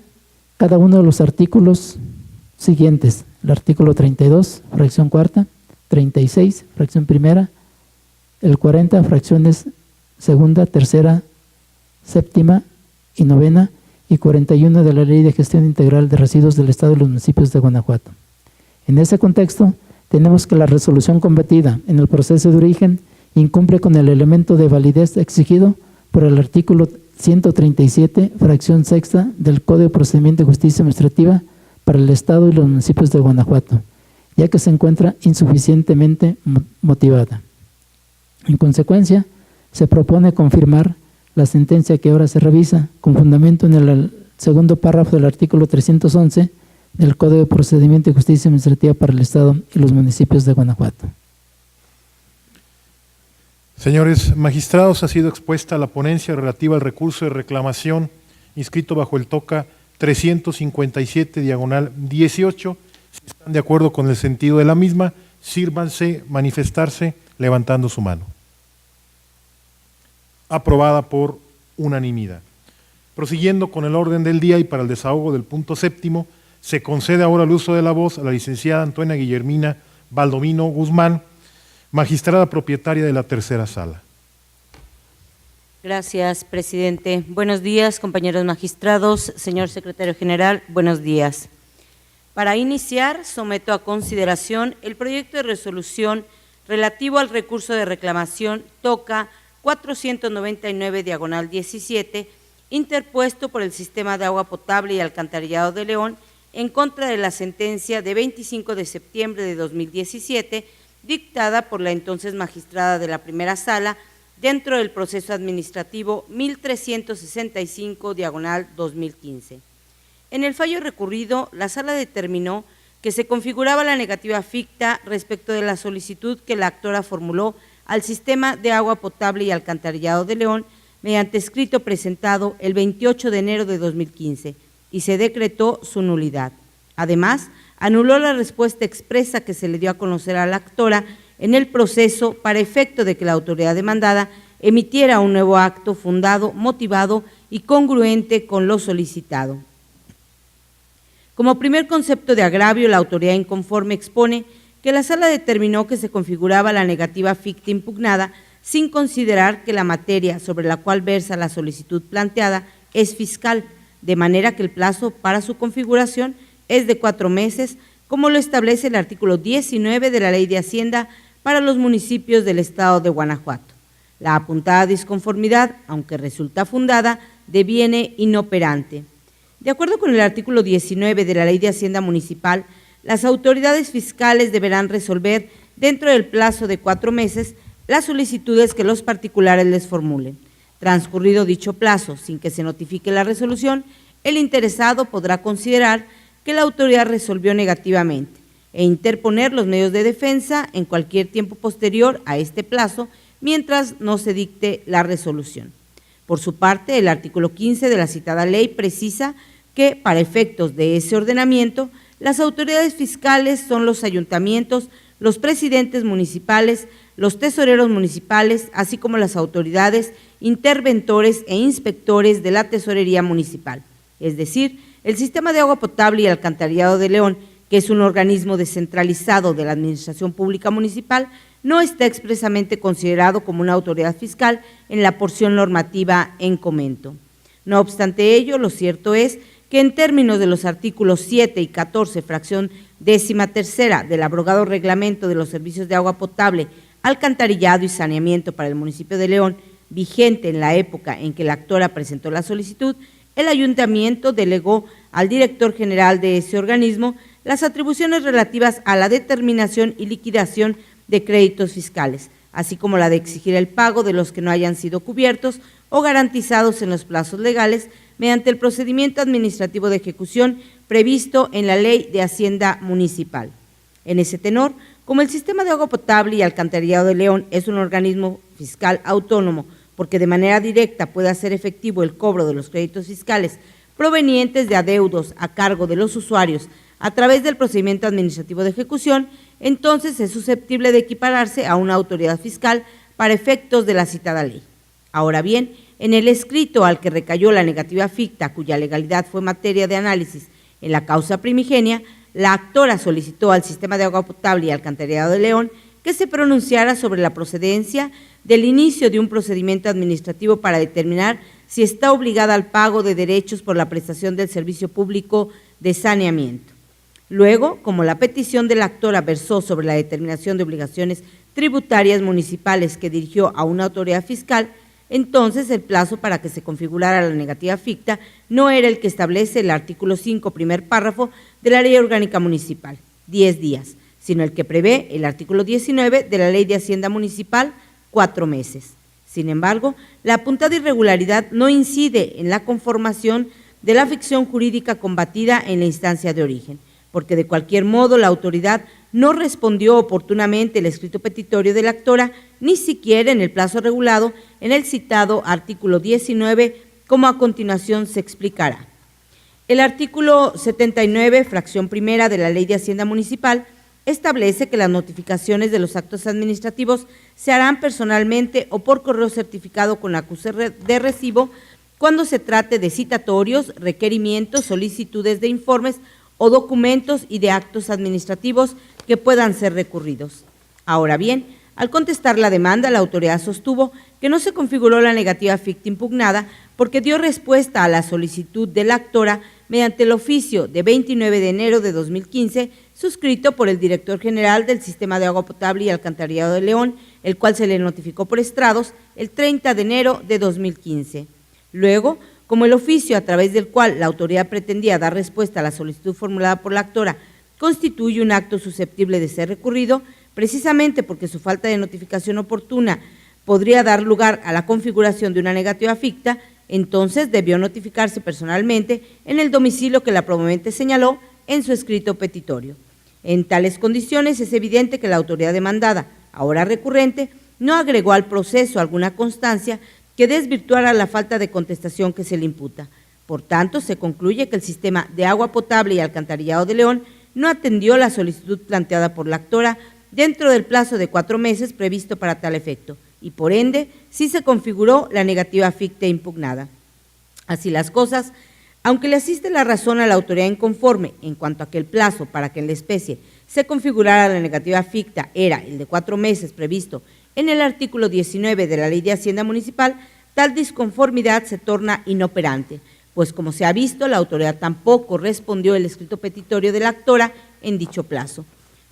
cada uno de los artículos siguientes: el artículo 32, fracción cuarta, 36, fracción primera, el 40, fracciones segunda, tercera, séptima y novena, y 41 de la Ley de Gestión Integral de Residuos del Estado y los Municipios de Guanajuato. En ese contexto, tenemos que la resolución combatida en el proceso de origen incumple con el elemento de validez exigido por el artículo 137, fracción sexta del Código de Procedimiento de Justicia Administrativa para el Estado y los Municipios de Guanajuato, ya que se encuentra insuficientemente motivada. En consecuencia, se propone confirmar la sentencia que ahora se revisa con fundamento en el segundo párrafo del artículo 311 del Código de Procedimiento de Justicia Administrativa para el Estado y los Municipios de Guanajuato. Señores magistrados, ha sido expuesta la ponencia relativa al recurso de reclamación inscrito bajo el TOCA 357/18. Si están de acuerdo con el sentido de la misma, sírvanse manifestarse levantando su mano. Aprobada por unanimidad. Prosiguiendo con el orden del día y para el desahogo del punto séptimo, se concede ahora el uso de la voz a la licenciada Antonia Guillermina Baldomino Guzmán, magistrada propietaria de la tercera sala. Gracias, presidente. Buenos días, compañeros magistrados, señor secretario general, buenos días. Para iniciar, someto a consideración el proyecto de resolución relativo al recurso de reclamación TOCA 499/17, interpuesto por el Sistema de Agua Potable y Alcantarillado de León en contra de la sentencia de 25 de septiembre de 2017, dictada por la entonces magistrada de la primera sala dentro del proceso administrativo 1365/2015. En el fallo recurrido, la sala determinó que se configuraba la negativa ficta respecto de la solicitud que la actora formuló al Sistema de Agua Potable y Alcantarillado de León mediante escrito presentado el 28 de enero de 2015 y se decretó su nulidad. Además, anuló la respuesta expresa que se le dio a conocer a la actora en el proceso para efecto de que la autoridad demandada emitiera un nuevo acto fundado, motivado y congruente con lo solicitado. Como primer concepto de agravio, la autoridad inconforme expone que la sala determinó que se configuraba la negativa ficta impugnada sin considerar que la materia sobre la cual versa la solicitud planteada es fiscal, de manera que el plazo para su configuración es de 4 meses, como lo establece el artículo 19 de la Ley de Hacienda para los municipios del Estado de Guanajuato. La apuntada disconformidad, aunque resulta fundada, deviene inoperante. De acuerdo con el artículo 19 de la Ley de Hacienda Municipal, las autoridades fiscales deberán resolver dentro del plazo de 4 meses las solicitudes que los particulares les formulen. Transcurrido dicho plazo, sin que se notifique la resolución, el interesado podrá considerar que la autoridad resolvió negativamente e interponer los medios de defensa en cualquier tiempo posterior a este plazo mientras no se dicte la resolución. Por su parte, el artículo 15 de la citada ley precisa que, para efectos de ese ordenamiento, las autoridades fiscales son los ayuntamientos, los presidentes municipales, los tesoreros municipales, así como las autoridades, interventores e inspectores de la tesorería municipal, es decir, el Sistema de Agua Potable y Alcantarillado de León, que es un organismo descentralizado de la Administración Pública Municipal, no está expresamente considerado como una autoridad fiscal en la porción normativa en comento. No obstante ello, lo cierto es que en términos de los artículos 7 y 14, fracción 13ª del abrogado Reglamento de los Servicios de Agua Potable, Alcantarillado y Saneamiento para el municipio de León, vigente en la época en que la actora presentó la solicitud, el ayuntamiento delegó al director general de ese organismo las atribuciones relativas a la determinación y liquidación de créditos fiscales, así como la de exigir el pago de los que no hayan sido cubiertos o garantizados en los plazos legales mediante el procedimiento administrativo de ejecución previsto en la Ley de Hacienda Municipal. En ese tenor, como el Sistema de Agua Potable y Alcantarillado de León es un organismo fiscal autónomo, porque de manera directa puede hacer efectivo el cobro de los créditos fiscales provenientes de adeudos a cargo de los usuarios a través del procedimiento administrativo de ejecución, entonces es susceptible de equipararse a una autoridad fiscal para efectos de la citada ley. Ahora bien, en el escrito al que recayó la negativa ficta, cuya legalidad fue materia de análisis en la causa primigenia, la actora solicitó al Sistema de Agua Potable y Alcantarillado de León que se pronunciara sobre la procedencia del inicio de un procedimiento administrativo para determinar si está obligada al pago de derechos por la prestación del servicio público de saneamiento. Luego, como la petición de la actora versó sobre la determinación de obligaciones tributarias municipales que dirigió a una autoridad fiscal, entonces el plazo para que se configurara la negativa ficta no era el que establece el artículo 5, primer párrafo de la Ley Orgánica Municipal, 10 días, sino el que prevé el artículo 19 de la Ley de Hacienda Municipal, 4 meses. Sin embargo, la apuntada irregularidad no incide en la conformación de la ficción jurídica combatida en la instancia de origen, porque de cualquier modo la autoridad no respondió oportunamente el escrito petitorio de la actora, ni siquiera en el plazo regulado en el citado artículo 19, como a continuación se explicará. El artículo 79, fracción primera de la Ley de Hacienda Municipal, establece que las notificaciones de los actos administrativos se harán personalmente o por correo certificado con acuse de recibo cuando se trate de citatorios, requerimientos, solicitudes de informes o documentos y de actos administrativos que puedan ser recurridos. Ahora bien, al contestar la demanda, la autoridad sostuvo que no se configuró la negativa ficta impugnada porque dio respuesta a la solicitud de la actora mediante el oficio de 29 de enero de 2015, suscrito por el director general del Sistema de Agua Potable y Alcantarillado de León, el cual se le notificó por estrados el 30 de enero de 2015. Luego, como el oficio a través del cual la autoridad pretendía dar respuesta a la solicitud formulada por la actora constituye un acto susceptible de ser recurrido, precisamente porque su falta de notificación oportuna podría dar lugar a la configuración de una negativa ficta, entonces debió notificarse personalmente en el domicilio que la promovente señaló en su escrito petitorio. En tales condiciones es evidente que la autoridad demandada, ahora recurrente, no agregó al proceso alguna constancia que desvirtuara la falta de contestación que se le imputa. Por tanto, se concluye que el Sistema de Agua Potable y Alcantarillado de León no atendió la solicitud planteada por la actora dentro del plazo de 4 meses previsto para tal efecto, y por ende sí se configuró la negativa ficta impugnada. Así las cosas, aunque le asiste la razón a la autoridad inconforme en cuanto a que el plazo para que en la especie se configurara la negativa ficta era el de 4 meses previsto en el artículo 19 de la Ley de Hacienda Municipal, tal disconformidad se torna inoperante, pues como se ha visto, la autoridad tampoco respondió el escrito petitorio de la actora en dicho plazo.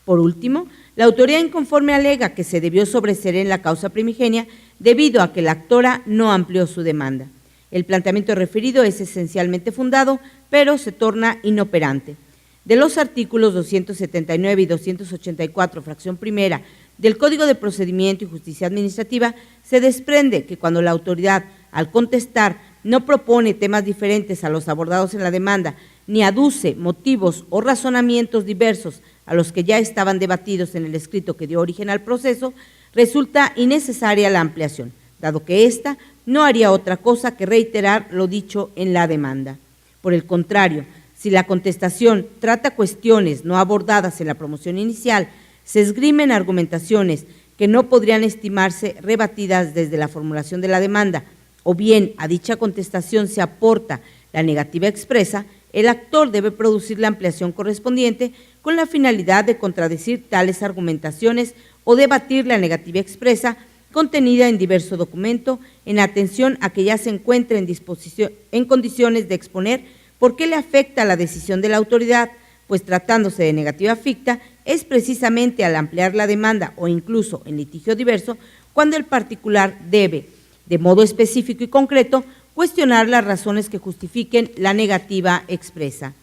Por último, la autoridad inconforme alega que se debió sobreseer en la causa primigenia debido a que la actora no amplió su demanda. El planteamiento referido es esencialmente fundado, pero se torna inoperante. De los artículos 279 y 284, fracción primera, del Código de Procedimiento y Justicia Administrativa, se desprende que cuando la autoridad, al contestar, no propone temas diferentes a los abordados en la demanda, ni aduce motivos o razonamientos diversos a los que ya estaban debatidos en el escrito que dio origen al proceso, resulta innecesaria la ampliación, dado que ésta no haría otra cosa que reiterar lo dicho en la demanda. Por el contrario, si la contestación trata cuestiones no abordadas en la promoción inicial, se esgrimen argumentaciones que no podrían estimarse rebatidas desde la formulación de la demanda, o bien a dicha contestación se aporta la negativa expresa, el actor debe producir la ampliación correspondiente con la finalidad de contradecir tales argumentaciones o debatir la negativa expresa contenida en diverso documento en atención a que ya se encuentre en condiciones de exponer por qué le afecta la decisión de la autoridad, pues tratándose de negativa ficta, es precisamente al ampliar la demanda o incluso en litigio diverso cuando el particular debe, de modo específico y concreto, cuestionar las razones que justifiquen la negativa expresa.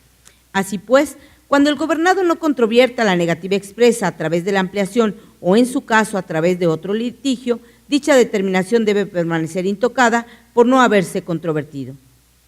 Así pues, cuando el gobernado no controvierta la negativa expresa a través de la ampliación o en su caso a través de otro litigio, dicha determinación debe permanecer intocada por no haberse controvertido.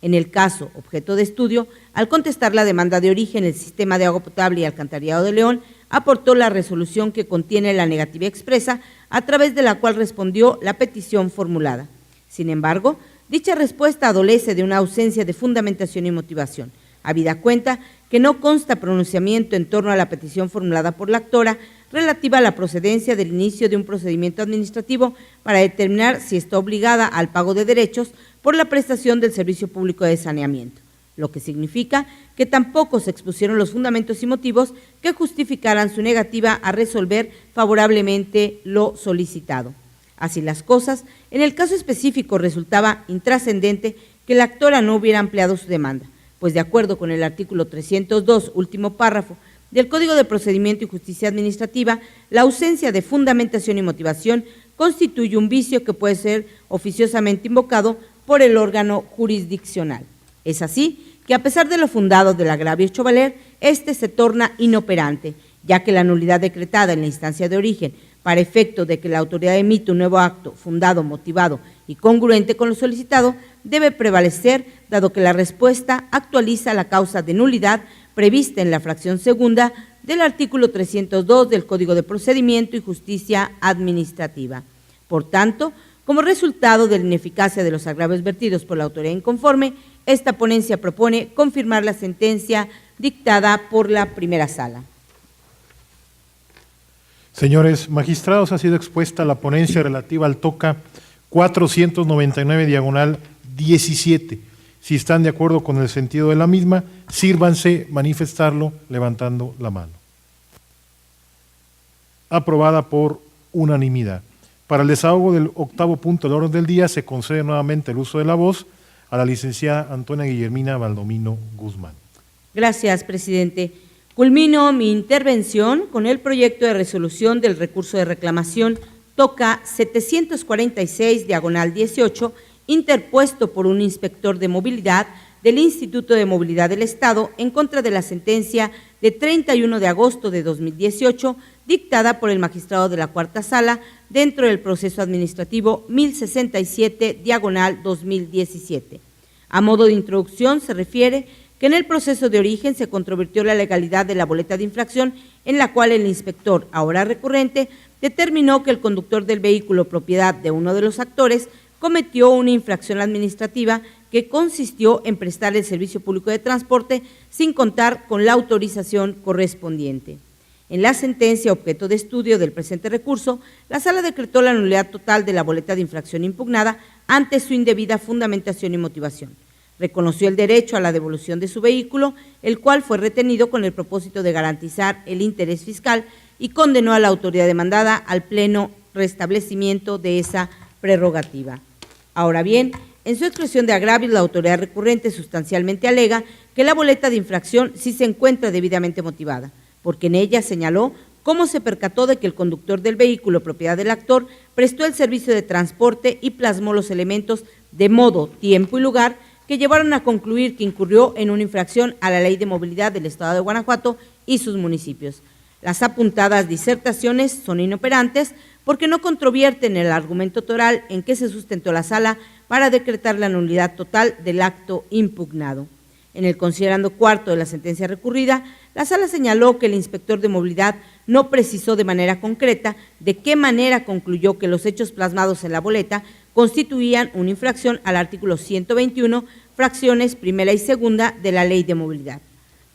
En el caso objeto de estudio, al contestar la demanda de origen, el Sistema de Agua Potable y Alcantarillado de León aportó la resolución que contiene la negativa expresa, a través de la cual respondió la petición formulada. Sin embargo, dicha respuesta adolece de una ausencia de fundamentación y motivación, habida cuenta que no consta pronunciamiento en torno a la petición formulada por la actora relativa a la procedencia del inicio de un procedimiento administrativo para determinar si está obligada al pago de derechos por la prestación del servicio público de saneamiento, lo que significa que tampoco se expusieron los fundamentos y motivos que justificaran su negativa a resolver favorablemente lo solicitado. Así las cosas, en el caso específico resultaba intrascendente que la actora no hubiera ampliado su demanda, pues de acuerdo con el artículo 302, último párrafo, del Código de Procedimiento y Justicia Administrativa, la ausencia de fundamentación y motivación constituye un vicio que puede ser oficiosamente invocado por el órgano jurisdiccional. Es así que, a pesar de lo fundado del agravio hecho valer, este se torna inoperante, ya que la nulidad decretada en la instancia de origen para efecto de que la autoridad emita un nuevo acto fundado, motivado y congruente con lo solicitado, debe prevalecer, dado que la respuesta actualiza la causa de nulidad prevista en la fracción segunda del artículo 302 del Código de Procedimiento y Justicia Administrativa. Por tanto, como resultado de la ineficacia de los agravios vertidos por la autoridad inconforme, esta ponencia propone confirmar la sentencia dictada por la primera sala. Señores magistrados, ha sido expuesta la ponencia relativa al TOCA 499/17. Si están de acuerdo con el sentido de la misma, sírvanse manifestarlo levantando la mano. Aprobada por unanimidad. Para el desahogo del octavo punto del orden del día, se concede nuevamente el uso de la voz a la licenciada Antonia Guillermina Valdomino Guzmán. Gracias, presidente. Culmino mi intervención con el proyecto de resolución del recurso de reclamación TOCA 746/18, interpuesto por un inspector de movilidad del Instituto de Movilidad del Estado en contra de la sentencia de 31 de agosto de 2018, dictada por el magistrado de la Cuarta Sala dentro del proceso administrativo 1067/2017. A modo de introducción, se refiere que en el proceso de origen se controvirtió la legalidad de la boleta de infracción, en la cual el inspector, ahora recurrente, determinó que el conductor del vehículo propiedad de uno de los actores cometió una infracción administrativa que consistió en prestar el servicio público de transporte sin contar con la autorización correspondiente. En la sentencia objeto de estudio del presente recurso, la Sala decretó la nulidad total de la boleta de infracción impugnada ante su indebida fundamentación y motivación. Reconoció el derecho a la devolución de su vehículo, el cual fue retenido con el propósito de garantizar el interés fiscal, y condenó a la autoridad demandada al pleno restablecimiento de esa prerrogativa. Ahora bien, en su expresión de agravios, la autoridad recurrente sustancialmente alega que la boleta de infracción sí se encuentra debidamente motivada, porque en ella señaló cómo se percató de que el conductor del vehículo propiedad del actor prestó el servicio de transporte y plasmó los elementos de modo, tiempo y lugar que llevaron a concluir que incurrió en una infracción a la Ley de Movilidad del Estado de Guanajuato y sus municipios. Las apuntadas disertaciones son inoperantes porque no controvierten el argumento toral en que se sustentó la Sala para decretar la nulidad total del acto impugnado. En el considerando cuarto de la sentencia recurrida, la Sala señaló que el inspector de movilidad no precisó de manera concreta de qué manera concluyó que los hechos plasmados en la boleta constituían una infracción al artículo 121, fracciones primera y segunda de la Ley de Movilidad.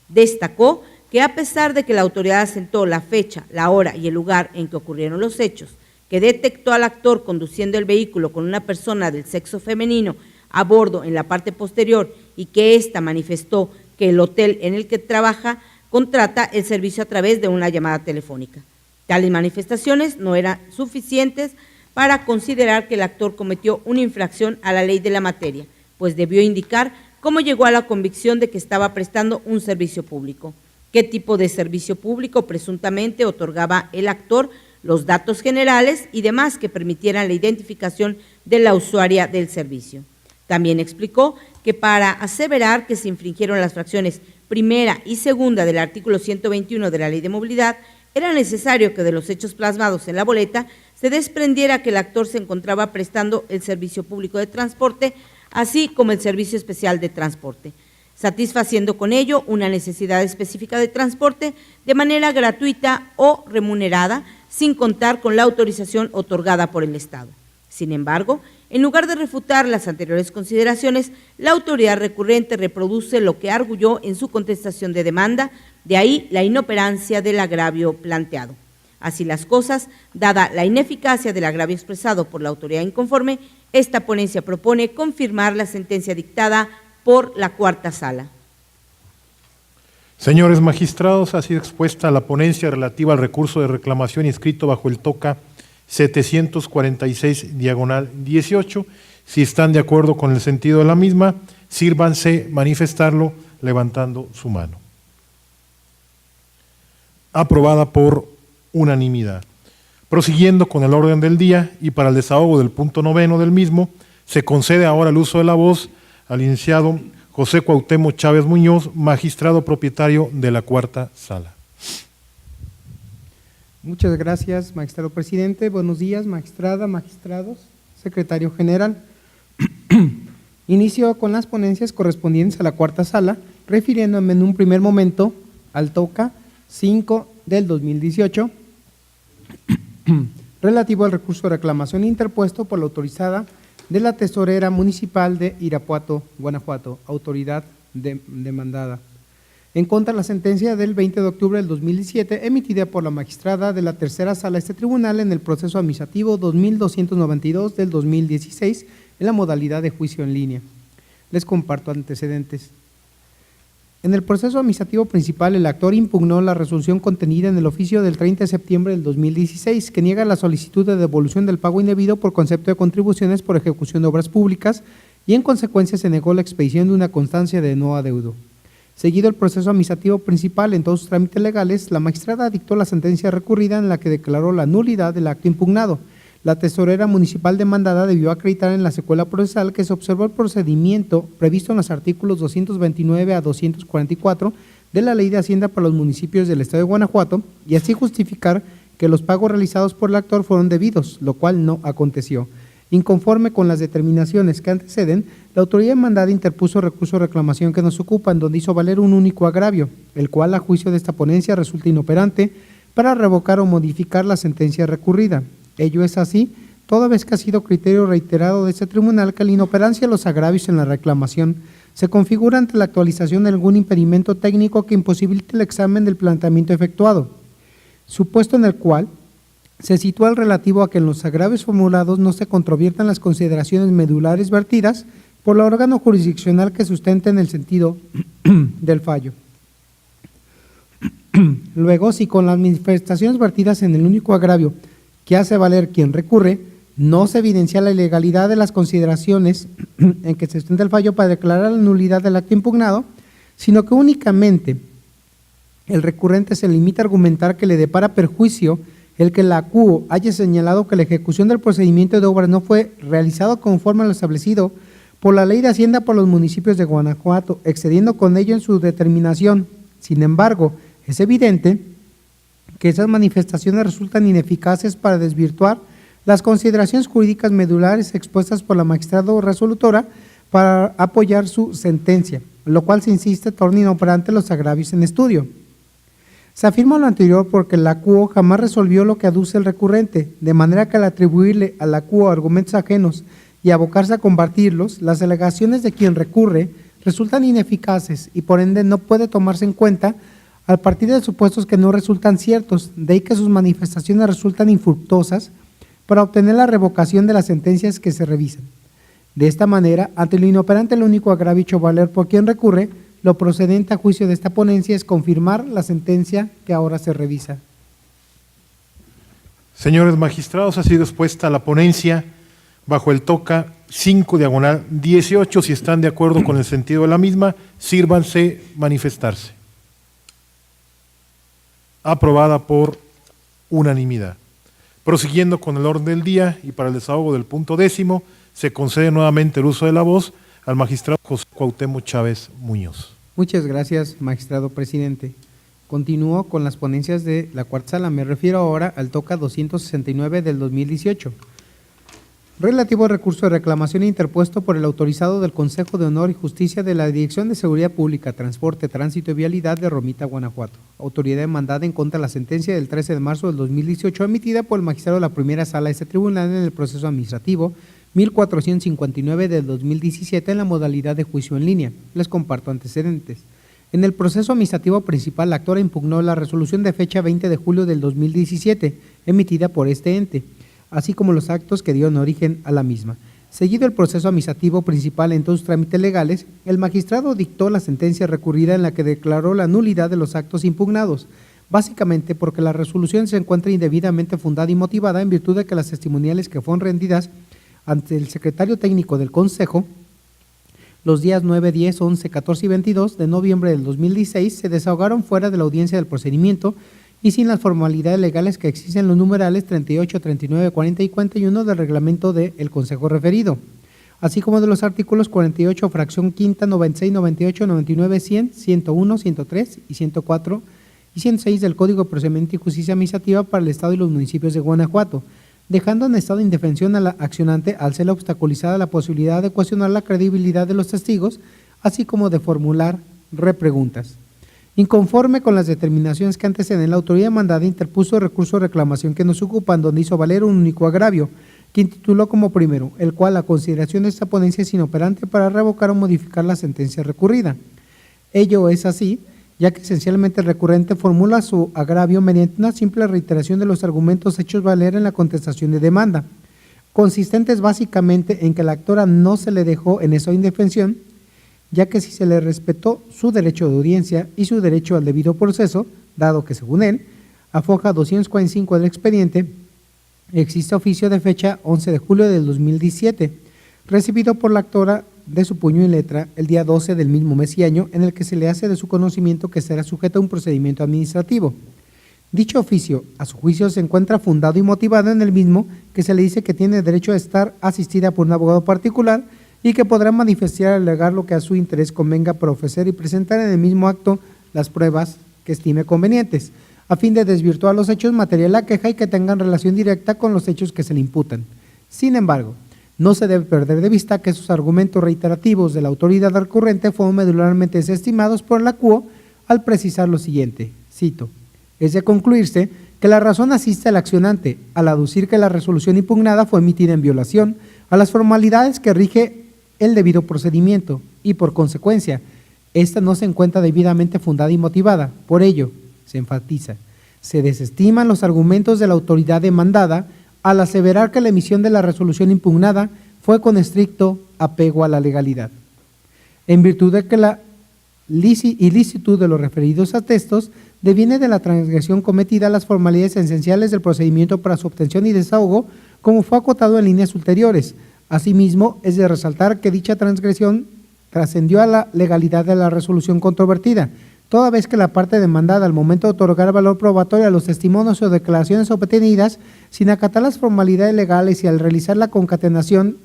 Destacó que a pesar de que la autoridad asentó la fecha, la hora y el lugar en que ocurrieron los hechos, que detectó al actor conduciendo el vehículo con una persona del sexo femenino a bordo en la parte posterior y que ésta manifestó que el hotel en el que trabaja contrata el servicio a través de una llamada telefónica. Tales manifestaciones no eran suficientes para considerar que el actor cometió una infracción a la ley de la materia, pues debió indicar cómo llegó a la convicción de que estaba prestando un servicio público, qué tipo de servicio público presuntamente otorgaba el actor, los datos generales y demás que permitieran la identificación de la usuaria del servicio. También explicó que para aseverar que se infringieron las fracciones primera y segunda del artículo 121 de la Ley de Movilidad, era necesario que de los hechos plasmados en la boleta se desprendiera que el actor se encontraba prestando el servicio público de transporte, así como el servicio especial de transporte, satisfaciendo con ello una necesidad específica de transporte de manera gratuita o remunerada, sin contar con la autorización otorgada por el Estado. Sin embargo, en lugar de refutar las anteriores consideraciones, la autoridad recurrente reproduce lo que arguyó en su contestación de demanda, de ahí la inoperancia del agravio planteado. Así las cosas, dada la ineficacia del agravio expresado por la autoridad inconforme, esta ponencia propone confirmar la sentencia dictada por la cuarta sala. Señores magistrados, ha sido expuesta la ponencia relativa al recurso de reclamación inscrito bajo el TOCA 746/18. Si están de acuerdo con el sentido de la misma, sírvanse manifestarlo levantando su mano. Aprobada por unanimidad. Prosiguiendo con el orden del día y para el desahogo del punto 9 del mismo, se concede ahora el uso de la voz al licenciado José Cuauhtémoc Chávez Muñoz, magistrado propietario de la cuarta sala. Muchas gracias, magistrado presidente. Buenos días, magistrada, magistrados, secretario general. Inicio con las ponencias correspondientes a la cuarta sala, refiriéndome en un primer momento al TOCA 5 del 2018, relativo al recurso de reclamación interpuesto por la autorizada de la Tesorera Municipal de Irapuato, Guanajuato, autoridad demandada, en contra de la sentencia del 20 de octubre del 2017 emitida por la magistrada de la tercera sala de este tribunal en el proceso administrativo 2292 del 2016 en la modalidad de juicio en línea. Les comparto antecedentes. En el proceso administrativo principal, el actor impugnó la resolución contenida en el oficio del 30 de septiembre del 2016 que niega la solicitud de devolución del pago indebido por concepto de contribuciones por ejecución de obras públicas y en consecuencia se negó la expedición de una constancia de no adeudo. Seguido el proceso administrativo principal en todos sus trámites legales, la magistrada dictó la sentencia recurrida en la que declaró la nulidad del acto impugnado. La tesorera municipal demandada debió acreditar en la secuela procesal que se observó el procedimiento previsto en los artículos 229 a 244 de la Ley de Hacienda para los municipios del Estado de Guanajuato y así justificar que los pagos realizados por el actor fueron debidos, lo cual no aconteció. Inconforme con las determinaciones que anteceden, la autoridad demandada interpuso recurso de reclamación que nos ocupa, en donde hizo valer un único agravio, el cual a juicio de esta ponencia resulta inoperante para revocar o modificar la sentencia recurrida. Ello es así, toda vez que ha sido criterio reiterado de este tribunal que la inoperancia de los agravios en la reclamación se configura ante la actualización de algún impedimento técnico que imposibilite el examen del planteamiento efectuado, supuesto en el cual se sitúa el relativo a que en los agravios formulados no se controviertan las consideraciones medulares vertidas por el órgano jurisdiccional que sustenten el sentido del fallo. Luego, si con las manifestaciones vertidas en el único agravio que hace valer quien recurre, no se evidencia la ilegalidad de las consideraciones en que se sustenta el fallo para declarar la nulidad del acto impugnado, sino que únicamente el recurrente se limita a argumentar que le depara perjuicio el que la ACUO haya señalado que la ejecución del procedimiento de obras no fue realizado conforme a lo establecido por la Ley de Hacienda por los municipios de Guanajuato, excediendo con ello en su determinación. Sin embargo, es evidente que esas manifestaciones resultan ineficaces para desvirtuar las consideraciones jurídicas medulares expuestas por la magistrada resolutora para apoyar su sentencia, lo cual se insiste torna inoperante los agravios en estudio. Se afirma lo anterior porque la CUO jamás resolvió lo que aduce el recurrente, de manera que al atribuirle a la CUO argumentos ajenos y abocarse a combatirlos, las alegaciones de quien recurre resultan ineficaces y por ende no puede tomarse en cuenta a partir de supuestos que no resultan ciertos, de ahí que sus manifestaciones resultan infructuosas para obtener la revocación de las sentencias que se revisan. De esta manera, ante lo inoperante, el único agravio hecho valer por quien recurre, lo procedente a juicio de esta ponencia es confirmar la sentencia que ahora se revisa. Señores magistrados, ha sido expuesta la ponencia bajo el toca 5/18. Si están de acuerdo con el sentido de la misma, sírvanse manifestarse. Aprobada por unanimidad. Prosiguiendo con el orden del día y para el desahogo del punto 10, se concede nuevamente el uso de la voz al magistrado José Cuauhtémoc Chávez Muñoz. Muchas gracias, magistrado presidente. Continúo con las ponencias de la cuarta sala. Me refiero ahora al toca 269 del 2018. Relativo al recurso de reclamación interpuesto por el autorizado del Consejo de Honor y Justicia de la Dirección de Seguridad Pública, Transporte, Tránsito y Vialidad de Romita, Guanajuato. Autoridad demandada en contra de la sentencia del 13 de marzo del 2018 emitida por el magistrado de la primera sala de este tribunal en el proceso administrativo 1459 del 2017 en la modalidad de juicio en línea. Les comparto antecedentes. En el proceso administrativo principal, la actora impugnó la resolución de fecha 20 de julio del 2017, emitida por este ente, así como los actos que dieron origen a la misma. Seguido el proceso administrativo principal en todos sus trámites legales, el magistrado dictó la sentencia recurrida en la que declaró la nulidad de los actos impugnados, básicamente porque la resolución se encuentra indebidamente fundada y motivada en virtud de que las testimoniales que fueron rendidas ante el secretario técnico del Consejo los días 9, 10, 11, 14 y 22 de noviembre del 2016 se desahogaron fuera de la audiencia del procedimiento y sin las formalidades legales que existen en los numerales 38, 39, 40 y 41 del reglamento del Consejo referido, así como de los artículos 48, fracción quinta, 96, 98, 99, 100, 101, 103 y 104 y 106 del Código de Procedimiento y Justicia Administrativa para el Estado y los municipios de Guanajuato, dejando en estado de indefensión a la accionante al ser obstaculizada la posibilidad de cuestionar la credibilidad de los testigos, así como de formular repreguntas. Inconforme con las determinaciones que anteceden, la autoridad demandada interpuso recurso de reclamación que nos ocupan, donde hizo valer un único agravio, que intituló como primero, el cual a consideración de esta ponencia es inoperante para revocar o modificar la sentencia recurrida. Ello es así, ya que esencialmente el recurrente formula su agravio mediante una simple reiteración de los argumentos hechos valer en la contestación de demanda, consistentes básicamente en que a la actora no se le dejó en esa indefensión, ya que si se le respetó su derecho de audiencia y su derecho al debido proceso, dado que según él, a foja 245 del expediente, existe oficio de fecha 11 de julio del 2017, recibido por la actora de su puño y letra el día 12 del mismo mes y año, en el que se le hace de su conocimiento que será sujeto a un procedimiento administrativo. Dicho oficio, a su juicio, se encuentra fundado y motivado en el mismo, que se le dice que tiene derecho a estar asistida por un abogado particular y que podrá manifestar y alegar lo que a su interés convenga para ofrecer y presentar en el mismo acto las pruebas que estime convenientes, a fin de desvirtuar los hechos materiales de la queja y que tengan relación directa con los hechos que se le imputan. Sin embargo, no se debe perder de vista que esos argumentos reiterativos de la autoridad recurrente fueron medularmente desestimados por la CUO al precisar lo siguiente, cito, es de concluirse que la razón asiste al accionante al aducir que la resolución impugnada fue emitida en violación a las formalidades que rige el debido procedimiento y, por consecuencia, esta no se encuentra debidamente fundada y motivada. Por ello, se enfatiza, se desestiman los argumentos de la autoridad demandada al aseverar que la emisión de la resolución impugnada fue con estricto apego a la legalidad. En virtud de que la ilicitud de los referidos atestos deviene de la transgresión cometida a las formalidades esenciales del procedimiento para su obtención y desahogo, como fue acotado en líneas ulteriores. Asimismo, es de resaltar que dicha transgresión trascendió a la legalidad de la resolución controvertida, toda vez que la parte demandada al momento de otorgar valor probatorio a los testimonios o declaraciones obtenidas sin acatar las formalidades legales y al realizar la concatenación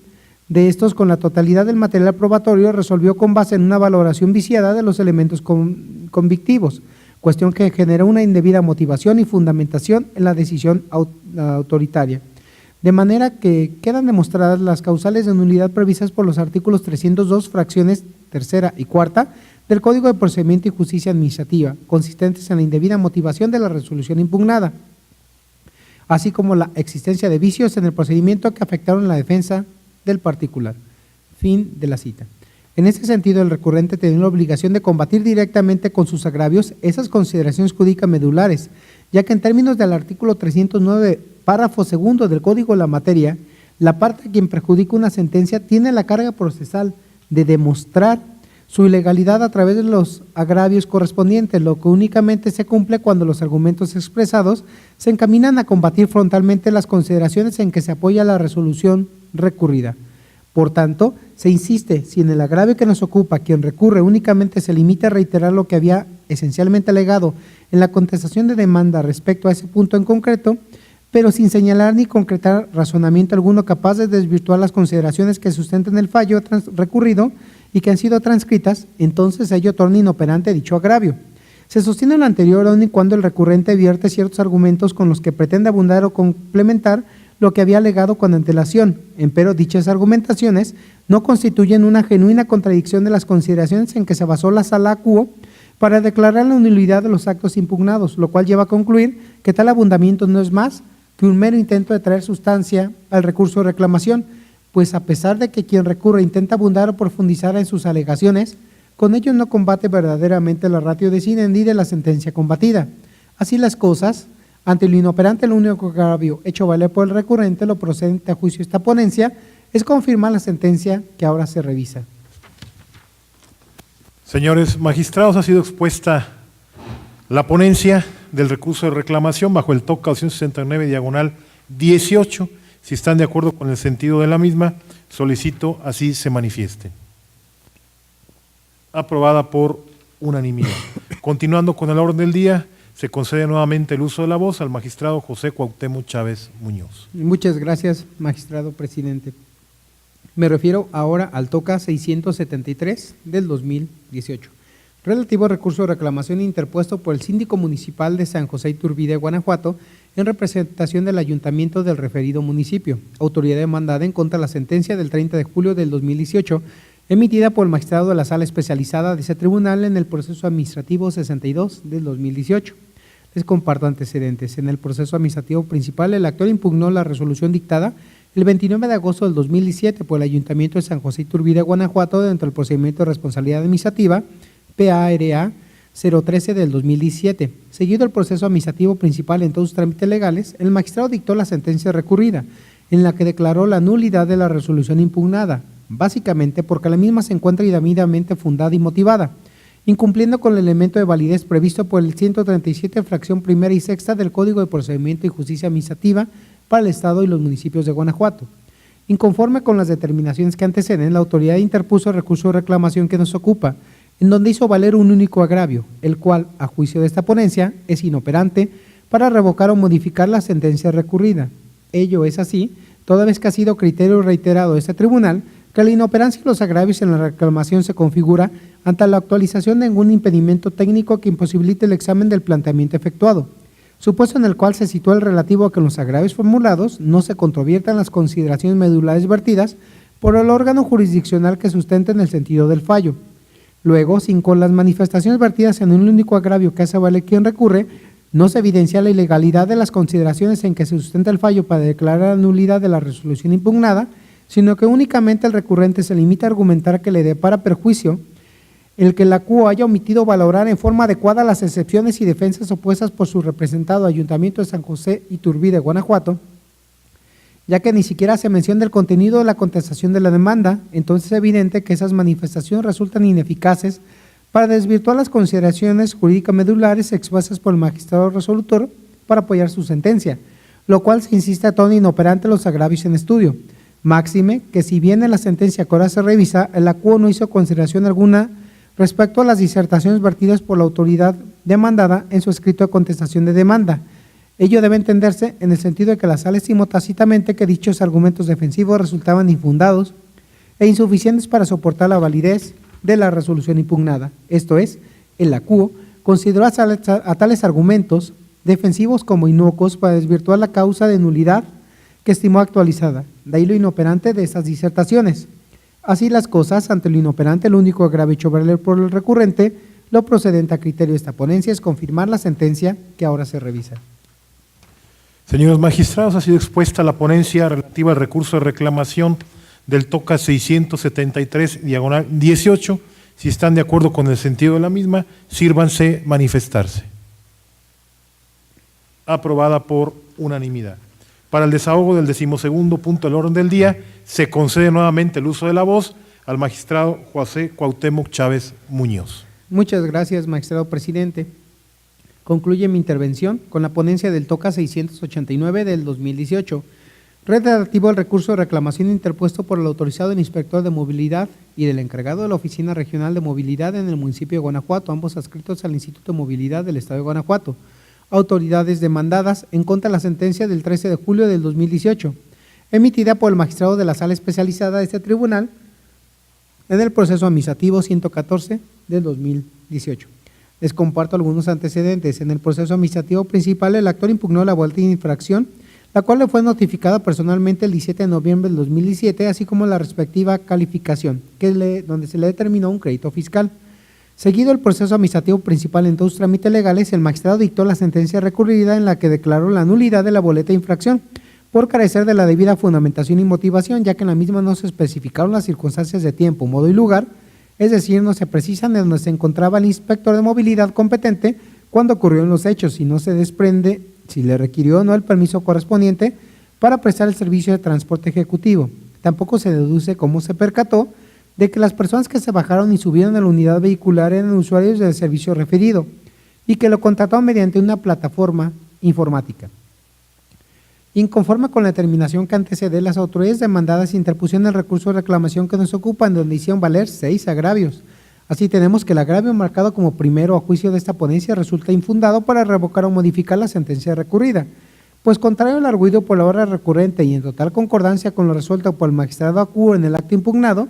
de estos con la totalidad del material probatorio resolvió con base en una valoración viciada de los elementos convictivos, cuestión que generó una indebida motivación y fundamentación en la decisión autoritaria. de manera que quedan demostradas las causales de nulidad previstas por los artículos 302, fracciones tercera y cuarta del Código de Procedimiento y Justicia Administrativa, consistentes en la indebida motivación de la resolución impugnada, así como la existencia de vicios en el procedimiento que afectaron la defensa del particular. Fin de la cita. En este sentido, el recurrente tiene la obligación de combatir directamente con sus agravios esas consideraciones jurídicas medulares, ya que en términos del artículo 309, párrafo segundo del Código de la materia, la parte a quien perjudica una sentencia tiene la carga procesal de demostrar su ilegalidad a través de los agravios correspondientes, lo que únicamente se cumple cuando los argumentos expresados se encaminan a combatir frontalmente las consideraciones en que se apoya la resolución recurrida. Por tanto, se insiste, si en el agravio que nos ocupa quien recurre únicamente se limita a reiterar lo que había esencialmente alegado en la contestación de demanda respecto a ese punto en concreto, pero sin señalar ni concretar razonamiento alguno capaz de desvirtuar las consideraciones que sustenten el fallo recurrido y que han sido transcritas, entonces ello torna inoperante dicho agravio. Se sostiene lo anterior aun y cuando el recurrente vierte ciertos argumentos con los que pretende abundar o complementar lo que había alegado con antelación, empero dichas argumentaciones no constituyen una genuina contradicción de las consideraciones en que se basó la sala acuo para declarar la nulidad de los actos impugnados, lo cual lleva a concluir que tal abundamiento no es más que un mero intento de traer sustancia al recurso de reclamación, pues a pesar de que quien recurre intenta abundar o profundizar en sus alegaciones, con ello no combate verdaderamente la ratio decidendi de la sentencia combatida. Así las cosas, ante lo inoperante, lo único agravio hecho valer por el recurrente, lo procedente a juicio de esta ponencia, es confirmar la sentencia que ahora se revisa. Señores magistrados, ha sido expuesta la ponencia del recurso de reclamación bajo el TOC 269/18. Si están de acuerdo con el sentido de la misma, solicito así se manifieste. Aprobada por unanimidad. Continuando con el orden del día, se concede nuevamente el uso de la voz al magistrado José Cuauhtémoc Chávez Muñoz. Muchas gracias, magistrado presidente. Me refiero ahora al TOCA 673 del 2018, relativo al recurso de reclamación interpuesto por el síndico municipal de San José Iturbide, Guanajuato, en representación del ayuntamiento del referido municipio, autoridad demandada en contra de la sentencia del 30 de julio del 2018, emitida por el magistrado de la Sala Especializada de ese tribunal en el proceso administrativo 62 del 2018. Les comparto antecedentes. En el proceso administrativo principal, el actor impugnó la resolución dictada el 29 de agosto del 2017 por el Ayuntamiento de San José Iturbide, Guanajuato, dentro del procedimiento de responsabilidad administrativa PARA 013 del 2017. Seguido el proceso administrativo principal en todos sus trámites legales, el magistrado dictó la sentencia recurrida, en la que declaró la nulidad de la resolución impugnada, básicamente porque la misma se encuentra indebidamente fundada y motivada, incumpliendo con el elemento de validez previsto por el 137, fracción primera y sexta del Código de Procedimiento y Justicia Administrativa para el Estado y los municipios de Guanajuato. Inconforme con las determinaciones que anteceden, la autoridad interpuso el recurso de reclamación que nos ocupa, en donde hizo valer un único agravio, el cual, a juicio de esta ponencia, es inoperante para revocar o modificar la sentencia recurrida. Ello es así, toda vez que ha sido criterio reiterado de este tribunal, que la inoperancia de los agravios en la reclamación se configura ante la actualización de ningún impedimento técnico que imposibilite el examen del planteamiento efectuado, supuesto en el cual se sitúa el relativo a que en los agravios formulados no se controviertan las consideraciones medulares vertidas por el órgano jurisdiccional que sustenten el sentido del fallo. Luego, sin con las manifestaciones vertidas en un único agravio que hace valer quien recurre, no se evidencia la ilegalidad de las consideraciones en que se sustenta el fallo para declarar la nulidad de la resolución impugnada, sino que únicamente el recurrente se limita a argumentar que le depara perjuicio el que la CUO haya omitido valorar en forma adecuada las excepciones y defensas opuestas por su representado Ayuntamiento de San José Iturbide, Guanajuato, ya que ni siquiera se menciona el contenido de la contestación de la demanda. Entonces es evidente que esas manifestaciones resultan ineficaces para desvirtuar las consideraciones jurídicas medulares expuestas por el magistrado resolutor para apoyar su sentencia, lo cual se insiste a tono inoperante los agravios en estudio. Máxime que si bien en la sentencia que ahora se revisa, el acuo no hizo consideración alguna respecto a las disertaciones vertidas por la autoridad demandada en su escrito de contestación de demanda. Ello debe entenderse en el sentido de que la sala estimó tácitamente que dichos argumentos defensivos resultaban infundados e insuficientes para soportar la validez de la resolución impugnada. Esto es, el acuo consideró a tales argumentos defensivos como inocuos para desvirtuar la causa de nulidad que estimó actualizada, de ahí lo inoperante de estas disertaciones. Así las cosas, ante lo inoperante, lo único grave hecho valer por el recurrente, lo procedente a criterio de esta ponencia es confirmar la sentencia que ahora se revisa. Señores magistrados, ha sido expuesta la ponencia relativa al recurso de reclamación del TOCA 673/18. Si están de acuerdo con el sentido de la misma, sírvanse manifestarse. Aprobada por unanimidad. Para el desahogo del 12º punto del orden del día, se concede nuevamente el uso de la voz al magistrado José Cuauhtémoc Chávez Muñoz. Muchas gracias, magistrado presidente. Concluye mi intervención con la ponencia del TOCA 689 del 2018, relativo al recurso de reclamación interpuesto por el autorizado del inspector de movilidad y del encargado de la Oficina Regional de Movilidad en el municipio de Guanajuato, ambos adscritos al Instituto de Movilidad del Estado de Guanajuato, autoridades demandadas en contra de la sentencia del 13 de julio del 2018, emitida por el magistrado de la Sala Especializada de este tribunal en el proceso administrativo 114 del 2018. Les comparto algunos antecedentes. En el proceso administrativo principal, el actor impugnó la boleta de infracción, la cual le fue notificada personalmente el 17 de noviembre del 2017, así como la respectiva calificación, donde se le determinó un crédito fiscal. Seguido el proceso administrativo principal en todos sus trámites legales, el magistrado dictó la sentencia recurrida en la que declaró la nulidad de la boleta de infracción por carecer de la debida fundamentación y motivación, ya que en la misma no se especificaron las circunstancias de tiempo, modo y lugar, es decir, no se precisan de dónde se encontraba el inspector de movilidad competente cuando ocurrieron los hechos y no se desprende si le requirió o no el permiso correspondiente para prestar el servicio de transporte ejecutivo. Tampoco se deduce cómo se percató de que las personas que se bajaron y subieron a la unidad vehicular eran usuarios del servicio referido y que lo contrató mediante una plataforma informática. Inconforme con la determinación que antecede, las autoridades demandadas interpusieron el recurso de reclamación que nos ocupa, en donde hicieron valer 6 agravios. Así tenemos que el agravio marcado como primero a juicio de esta ponencia resulta infundado para revocar o modificar la sentencia recurrida, pues contrario al arguido por la hora recurrente y en total concordancia con lo resuelto por el magistrado acuo en el acto impugnado,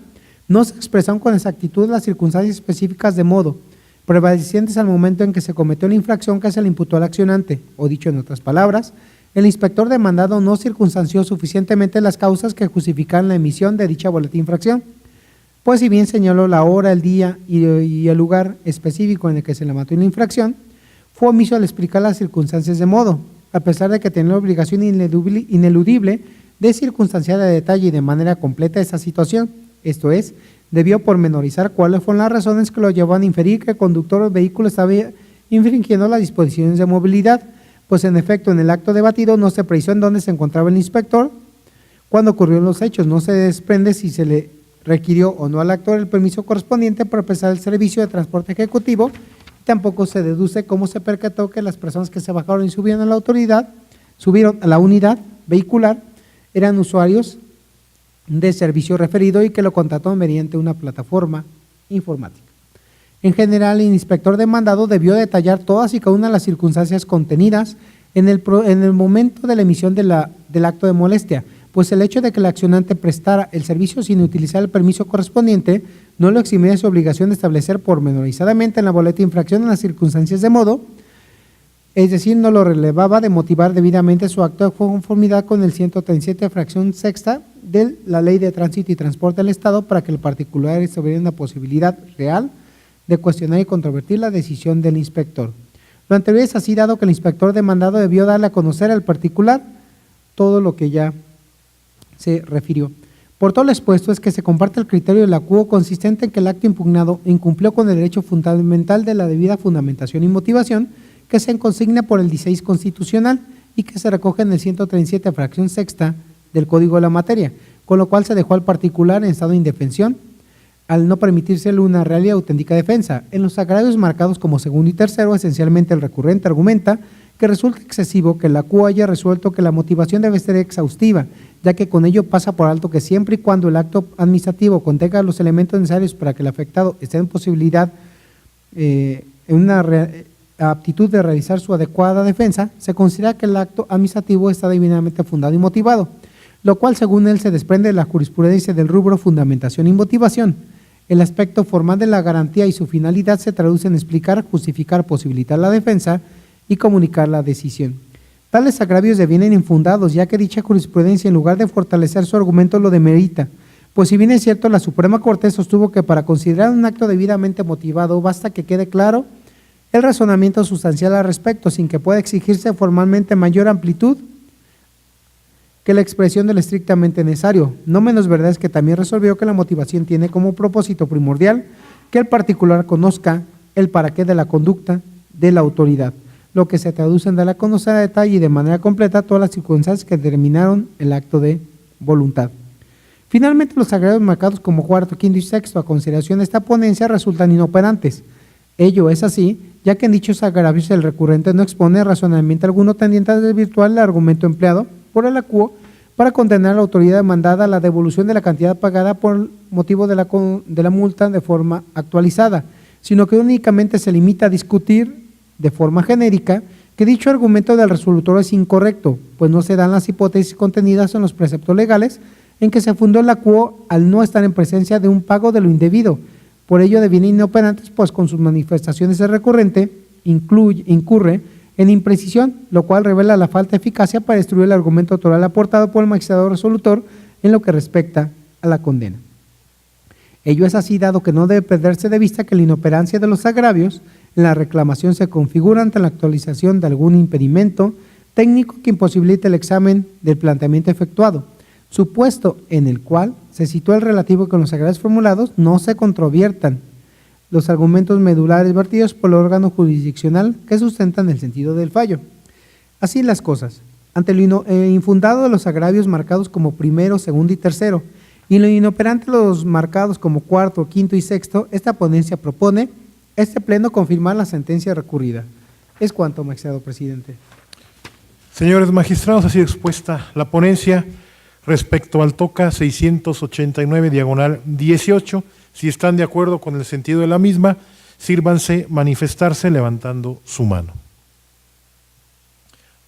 no se expresaron con exactitud las circunstancias específicas de modo prevalecientes al momento en que se cometió la infracción que se le imputó al accionante, o dicho en otras palabras, el inspector demandado no circunstanció suficientemente las causas que justificaran la emisión de dicha boleta de infracción, pues si bien señaló la hora, el día y el lugar específico en el que se le mató la infracción, fue omiso al explicar las circunstancias de modo, a pesar de que tenía la obligación ineludible de circunstanciar a detalle y de manera completa esa situación, esto es, debió pormenorizar cuáles fueron las razones que lo llevaban a inferir que el conductor del vehículo estaba infringiendo las disposiciones de movilidad, pues en efecto en el acto debatido no se precisó en dónde se encontraba el inspector cuando ocurrieron los hechos, no se desprende si se le requirió o no al actor el permiso correspondiente para prestar el servicio de transporte ejecutivo, tampoco se deduce cómo se percató que las personas que se bajaron y subieron a la unidad vehicular, eran usuarios de servicio referido y que lo contrató mediante una plataforma informática. En general, el inspector demandado debió detallar todas y cada una de las circunstancias contenidas en el momento de la emisión del acto de molestia, pues el hecho de que el accionante prestara el servicio sin utilizar el permiso correspondiente no lo eximía de su obligación de establecer pormenorizadamente en la boleta de infracción en las circunstancias de modo, es decir, no lo relevaba de motivar debidamente su acto de conformidad con el 137 fracción sexta de la Ley de Tránsito y Transporte del Estado para que el particular estuviera una posibilidad real de cuestionar y controvertir la decisión del inspector. Lo anterior es así dado que el inspector demandado debió darle a conocer al particular todo lo que ya se refirió. Por todo lo expuesto es que se comparte el criterio del acuo consistente en que el acto impugnado incumplió con el derecho fundamental de la debida fundamentación y motivación que se consigna por el 16 constitucional y que se recoge en el 137 fracción sexta del Código de la Materia, con lo cual se dejó al particular en estado de indefensión al no permitírsele una real y auténtica defensa. En los agravios marcados como segundo y tercero, esencialmente el recurrente argumenta que resulta excesivo que la acuo haya resuelto que la motivación debe ser exhaustiva, ya que con ello pasa por alto que siempre y cuando el acto administrativo contenga los elementos necesarios para que el afectado esté en posibilidad, en una aptitud de realizar su adecuada defensa, se considera que el acto administrativo está debidamente fundado y motivado, lo cual según él se desprende de la jurisprudencia del rubro fundamentación y motivación. El aspecto formal de la garantía y su finalidad se traduce en explicar, justificar, posibilitar la defensa y comunicar la decisión. Tales agravios devienen infundados, ya que dicha jurisprudencia, en lugar de fortalecer su argumento, lo demerita. Pues si bien es cierto, la Suprema Corte sostuvo que para considerar un acto debidamente motivado basta que quede claro el razonamiento sustancial al respecto, sin que pueda exigirse formalmente mayor amplitud que la expresión del estrictamente necesario. No menos verdad es que también resolvió que la motivación tiene como propósito primordial que el particular conozca el para qué de la conducta de la autoridad, lo que se traduce en dar a conocer a detalle y de manera completa todas las circunstancias que determinaron el acto de voluntad. Finalmente, los agravios marcados como cuarto, quinto y sexto a consideración de esta ponencia resultan inoperantes. Ello es así, ya que en dichos agravios el recurrente no expone razonamiento alguno tendiente a desvirtuar el argumento empleado por el acuo para condenar a la autoridad demandada a la devolución de la cantidad pagada por motivo de la multa de forma actualizada, sino que únicamente se limita a discutir de forma genérica que dicho argumento del resolutorio es incorrecto, pues no se dan las hipótesis contenidas en los preceptos legales en que se fundó el acuo al no estar en presencia de un pago de lo indebido. Por ello devienen inoperantes, pues con sus manifestaciones el recurrente incurre en imprecisión, lo cual revela la falta de eficacia para destruir el argumento autoral aportado por el magistrado resolutor en lo que respecta a la condena. Ello es así, dado que no debe perderse de vista que la inoperancia de los agravios en la reclamación se configura ante la actualización de algún impedimento técnico que imposibilite el examen del planteamiento efectuado, supuesto en el cual se sitúa el relativo que los agravios formulados no se controviertan los argumentos medulares vertidos por el órgano jurisdiccional que sustentan el sentido del fallo. Así las cosas, ante lo infundado de los agravios marcados como primero, segundo y tercero, y lo inoperante de los marcados como cuarto, quinto y sexto, esta ponencia propone este pleno confirmar la sentencia recurrida. Es cuanto, magistrado presidente. Señores magistrados, así expuesta la ponencia respecto al TOCA 689, diagonal 18. Si están de acuerdo con el sentido de la misma, sírvanse manifestarse levantando su mano.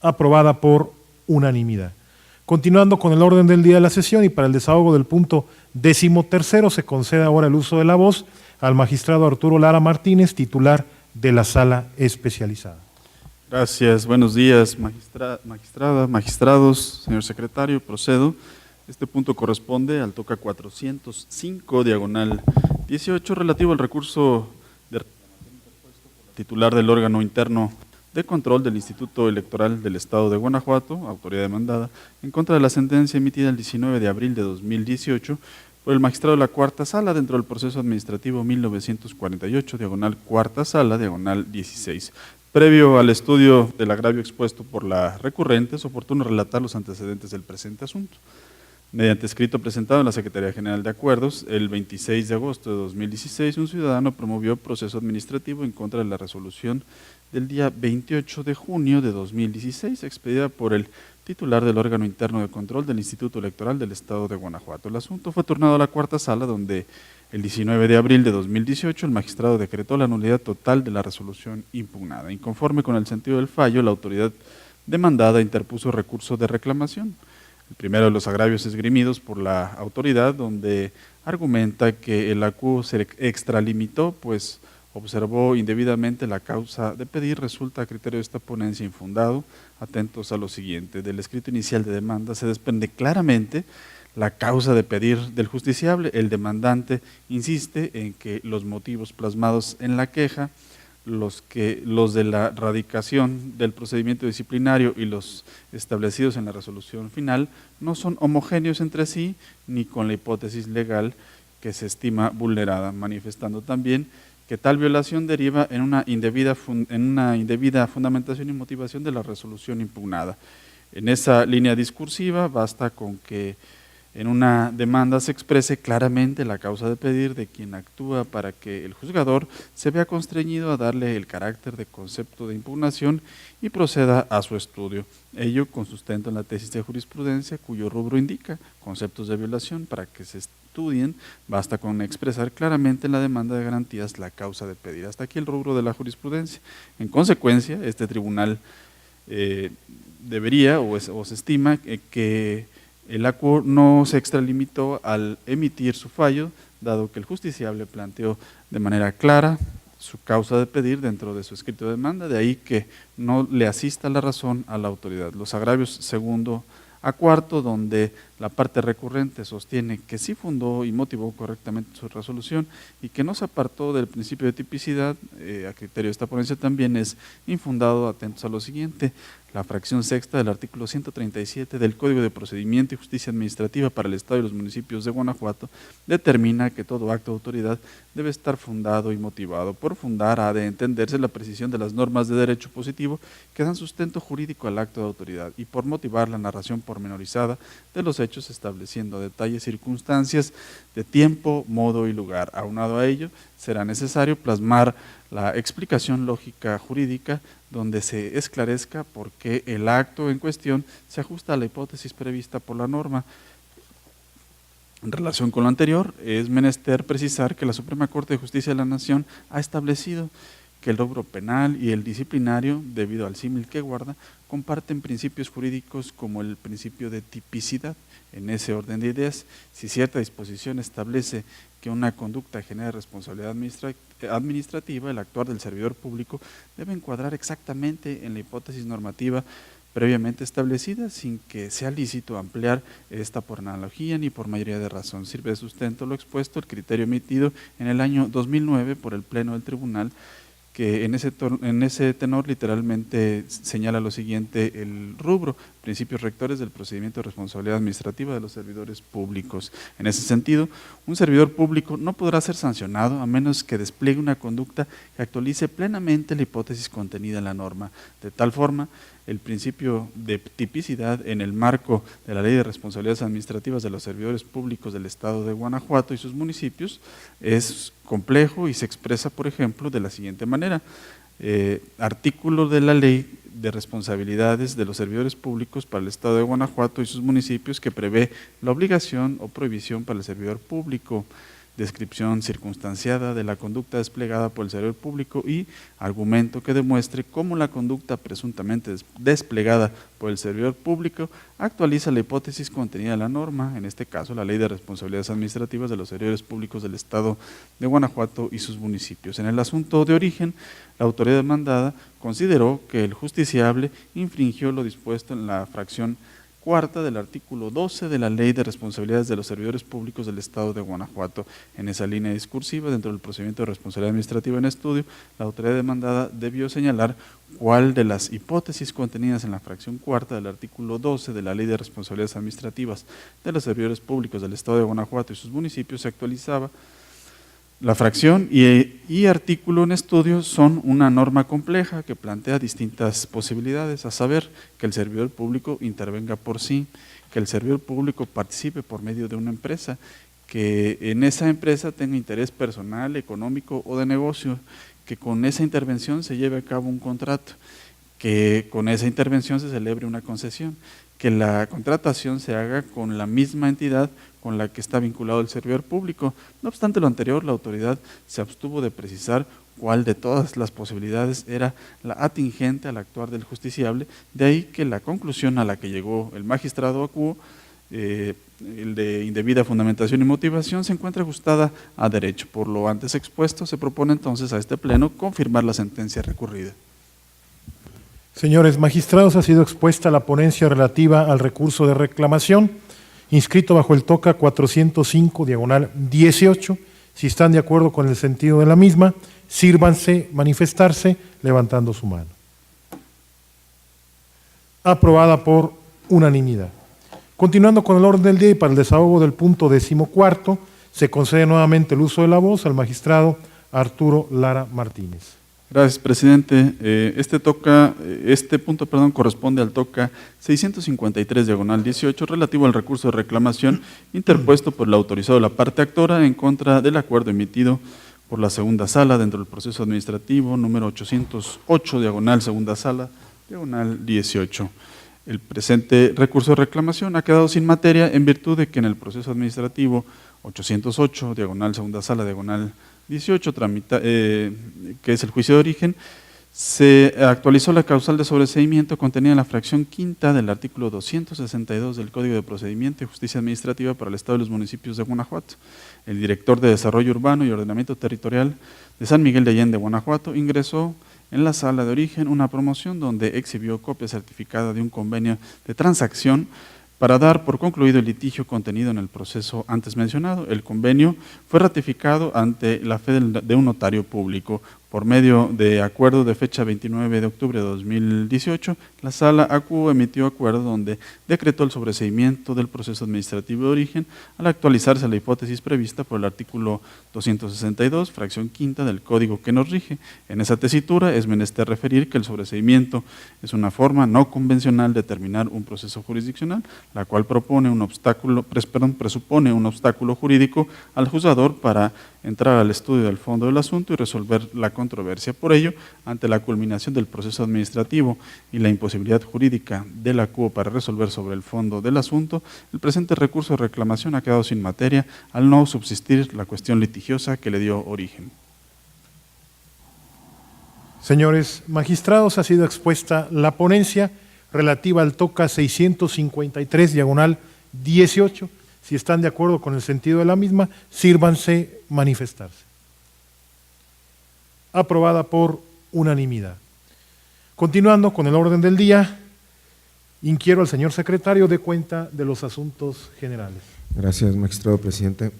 Aprobada por unanimidad. Continuando con el orden del día de la sesión y para el desahogo del punto 13º, se concede ahora el uso de la voz al magistrado Arturo Lara Martínez, titular de la sala especializada. Gracias, buenos días, magistrada, magistrados, señor secretario, procedo. Este punto corresponde al TOCA 405, diagonal 18, relativo al recurso de reclamación interpuesto por la titular del órgano interno de control del Instituto Electoral del Estado de Guanajuato, autoridad demandada, en contra de la sentencia emitida el 19 de abril de 2018 por el magistrado de la Cuarta Sala dentro del proceso administrativo 1948, diagonal Cuarta Sala, diagonal 16. Previo al estudio del agravio expuesto por la recurrente, es oportuno relatar los antecedentes del presente asunto. Mediante escrito presentado en la Secretaría General de Acuerdos, el 26 de agosto de 2016, un ciudadano promovió proceso administrativo en contra de la resolución del día 28 de junio de 2016, expedida por el titular del órgano interno de control del Instituto Electoral del Estado de Guanajuato. El asunto fue turnado a la Cuarta Sala, donde el 19 de abril de 2018 el magistrado decretó la nulidad total de la resolución impugnada. Inconforme con el sentido del fallo, la autoridad demandada interpuso recurso de reclamación. El primero de los agravios esgrimidos por la autoridad, donde argumenta que el acuo se extralimitó, pues observó indebidamente la causa de pedir, resulta a criterio de esta ponencia infundado. Atentos a lo siguiente: del escrito inicial de demanda se desprende claramente la causa de pedir del justiciable. El demandante insiste en que los motivos plasmados en la queja, los de la radicación del procedimiento disciplinario y los establecidos en la resolución final, no son homogéneos entre sí ni con la hipótesis legal que se estima vulnerada, manifestando también que tal violación deriva en una indebida fundamentación y motivación de la resolución impugnada. En esa línea discursiva basta con que en una demanda se exprese claramente la causa de pedir de quien actúa para que el juzgador se vea constreñido a darle el carácter de concepto de impugnación y proceda a su estudio. Ello con sustento en la tesis de jurisprudencia, cuyo rubro indica conceptos de violación. Para que se estudien, basta con expresar claramente en la demanda de garantías la causa de pedir. Hasta aquí el rubro de la jurisprudencia. En consecuencia, este tribunal debería o se estima que el acuo no se extralimitó al emitir su fallo, dado que el justiciable planteó de manera clara, su causa de pedir dentro de su escrito de demanda, de ahí que no le asista la razón a la autoridad. Los agravios segundo a cuarto, donde la parte recurrente sostiene que sí fundó y motivó correctamente su resolución y que no se apartó del principio de tipicidad, a criterio de esta ponencia también es infundado, atentos a lo siguiente. La fracción sexta del artículo 137 del Código de Procedimiento y Justicia Administrativa para el Estado y los municipios de Guanajuato determina que todo acto de autoridad debe estar fundado y motivado. Por fundar ha de entenderse la precisión de las normas de derecho positivo que dan sustento jurídico al acto de autoridad y por motivar la narración pormenorizada de los hechos estableciendo detalles, circunstancias de tiempo, modo y lugar. Aunado a ello, será necesario plasmar la explicación lógica jurídica donde se esclarezca por qué el acto en cuestión se ajusta a la hipótesis prevista por la norma. En relación con lo anterior, es menester precisar que la Suprema Corte de Justicia de la Nación ha establecido que el rubro penal y el disciplinario, debido al símil que guarda, comparten principios jurídicos como el principio de tipicidad. En ese orden de ideas, si cierta disposición establece que una conducta genera responsabilidad administrativa, el actuar del servidor público debe encuadrar exactamente en la hipótesis normativa previamente establecida, sin que sea lícito ampliar esta por analogía ni por mayoría de razón. Sirve de sustento lo expuesto el criterio emitido en el año 2009 por el Pleno del Tribunal, que en ese tenor literalmente señala lo siguiente: el rubro, principios rectores del procedimiento de responsabilidad administrativa de los servidores públicos. En ese sentido, un servidor público no podrá ser sancionado a menos que despliegue una conducta que actualice plenamente la hipótesis contenida en la norma. De tal forma, el principio de tipicidad en el marco de la Ley de Responsabilidades Administrativas de los Servidores Públicos del Estado de Guanajuato y sus municipios es complejo y se expresa, por ejemplo, de la siguiente manera. Artículo de la Ley de Responsabilidades de los Servidores Públicos para el Estado de Guanajuato y sus municipios que prevé la obligación o prohibición para el servidor público, descripción circunstanciada de la conducta desplegada por el servidor público y argumento que demuestre cómo la conducta presuntamente desplegada por el servidor público actualiza la hipótesis contenida en la norma, en este caso la Ley de Responsabilidades Administrativas de los Servidores Públicos del Estado de Guanajuato y sus municipios. En el asunto de origen, la autoridad demandada consideró que el justiciable infringió lo dispuesto en la fracción cuarta del artículo 12 de la Ley de Responsabilidades de los Servidores Públicos del Estado de Guanajuato. En esa línea discursiva, dentro del procedimiento de responsabilidad administrativa en estudio, la autoridad demandada debió señalar cuál de las hipótesis contenidas en la fracción cuarta del artículo 12 de la Ley de Responsabilidades Administrativas de los Servidores Públicos del Estado de Guanajuato y sus municipios se actualizaba. La fracción y artículo en estudio son una norma compleja que plantea distintas posibilidades, a saber, que el servidor público intervenga por sí, que el servidor público participe por medio de una empresa, que en esa empresa tenga interés personal, económico o de negocio, que con esa intervención se lleve a cabo un contrato, que con esa intervención se celebre una concesión, que la contratación se haga con la misma entidad con la que está vinculado el servidor público. No obstante lo anterior, la autoridad se abstuvo de precisar cuál de todas las posibilidades era la atingente al actuar del justiciable, de ahí que la conclusión a la que llegó el magistrado acuo, el de indebida fundamentación y motivación, se encuentra ajustada a derecho. Por lo antes expuesto, se propone entonces a este Pleno confirmar la sentencia recurrida. Señores magistrados, ha sido expuesta la ponencia relativa al recurso de reclamación, inscrito bajo el TOCA 405/18. Si están de acuerdo con el sentido de la misma, sírvanse manifestarse levantando su mano. Aprobada por unanimidad. Continuando con el orden del día y para el desahogo del punto 14, se concede nuevamente el uso de la voz al magistrado Arturo Lara Martínez. Gracias, presidente. Este punto corresponde al TOCA 653/18, relativo al recurso de reclamación interpuesto por el autorizado de la parte actora en contra del acuerdo emitido por la segunda sala dentro del proceso administrativo número 808, segunda sala, 18. El presente recurso de reclamación ha quedado sin materia en virtud de que en el proceso administrativo 808, segunda sala, 18, que es el juicio de origen, Se actualizó la causal de sobreseimiento contenida en la fracción quinta del artículo 262 del Código de Procedimiento y Justicia Administrativa para el Estado y los municipios de Guanajuato. El director de Desarrollo Urbano y Ordenamiento Territorial de San Miguel de Allende, Guanajuato, ingresó en la sala de origen una promoción donde exhibió copia certificada de un convenio de transacción para dar por concluido el litigio contenido en el proceso antes mencionado. El convenio fue ratificado ante la fe de un notario público. Por medio de acuerdo de fecha 29 de octubre de 2018, la Sala ACU emitió acuerdo donde decretó el sobreseimiento del proceso administrativo de origen al actualizarse la hipótesis prevista por el artículo 262, fracción quinta del Código que nos rige. En esa tesitura es menester referir que el sobreseimiento es una forma no convencional de terminar un proceso jurisdiccional, la cual presupone un obstáculo jurídico al juzgador para entrar al estudio del fondo del asunto y resolver la controversia. Por ello, ante la culminación del proceso administrativo y la imposibilidad jurídica de la CUO para resolver sobre el fondo del asunto, el presente recurso de reclamación ha quedado sin materia al no subsistir la cuestión litigiosa que le dio origen. Señores magistrados, ha sido expuesta la ponencia relativa al TOCA 653/18. Si están de acuerdo con el sentido de la misma, sírvanse manifestarse. Aprobada por unanimidad. Continuando con el orden del día, inquiero al señor secretario de cuenta de los asuntos generales. Gracias, magistrado presidente.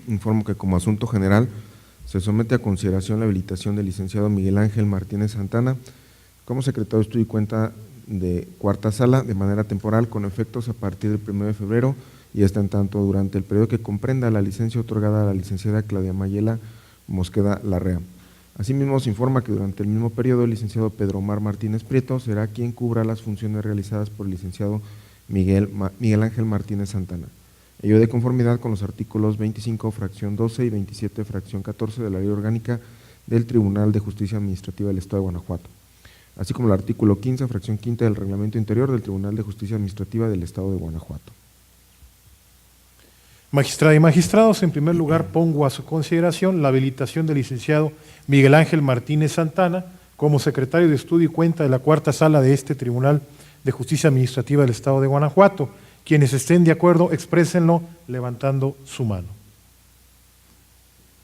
Informo que como asunto general se somete a consideración la habilitación del licenciado Miguel Ángel Martínez Santana como secretario de Estudio y Cuenta de Cuarta Sala de manera temporal con efectos a partir del 1 de febrero y hasta en tanto durante el periodo que comprenda la licencia otorgada a la licenciada Claudia Mayela Mosqueda Larrea. Asimismo, se informa que durante el mismo periodo el licenciado Pedro Omar Martínez Prieto será quien cubra las funciones realizadas por el licenciado Miguel Ángel Martínez Santana. Ello de conformidad con los artículos 25, fracción 12 y 27, fracción 14 de la Ley Orgánica del Tribunal de Justicia Administrativa del Estado de Guanajuato, así como el artículo 15, fracción quinta del Reglamento Interior del Tribunal de Justicia Administrativa del Estado de Guanajuato. Magistrada y magistrados, en primer lugar pongo a su consideración la habilitación del licenciado Miguel Ángel Martínez Santana como secretario de Estudio y Cuenta de la Cuarta Sala de este Tribunal de Justicia Administrativa del Estado de Guanajuato. Quienes estén de acuerdo, exprésenlo levantando su mano.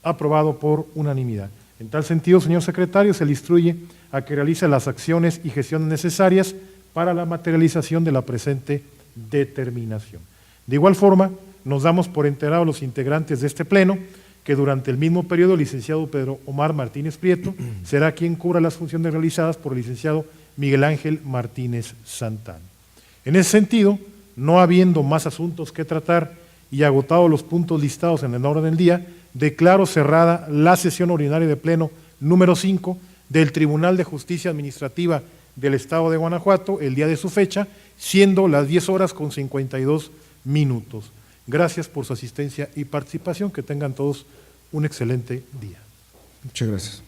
Aprobado por unanimidad. En tal sentido, señor secretario, se le instruye a que realice las acciones y gestiones necesarias para la materialización de la presente determinación. De igual forma, nos damos por enterados los integrantes de este pleno que durante el mismo periodo el licenciado Pedro Omar Martínez Prieto será quien cubra las funciones realizadas por el licenciado Miguel Ángel Martínez Santana. En ese sentido, no habiendo más asuntos que tratar y agotados los puntos listados en el orden del día, declaro cerrada la sesión ordinaria de pleno número 5 del Tribunal de Justicia Administrativa del Estado de Guanajuato, el día de su fecha, siendo las 10:52 minutos. Gracias por su asistencia y participación. Que tengan todos un excelente día. Muchas gracias.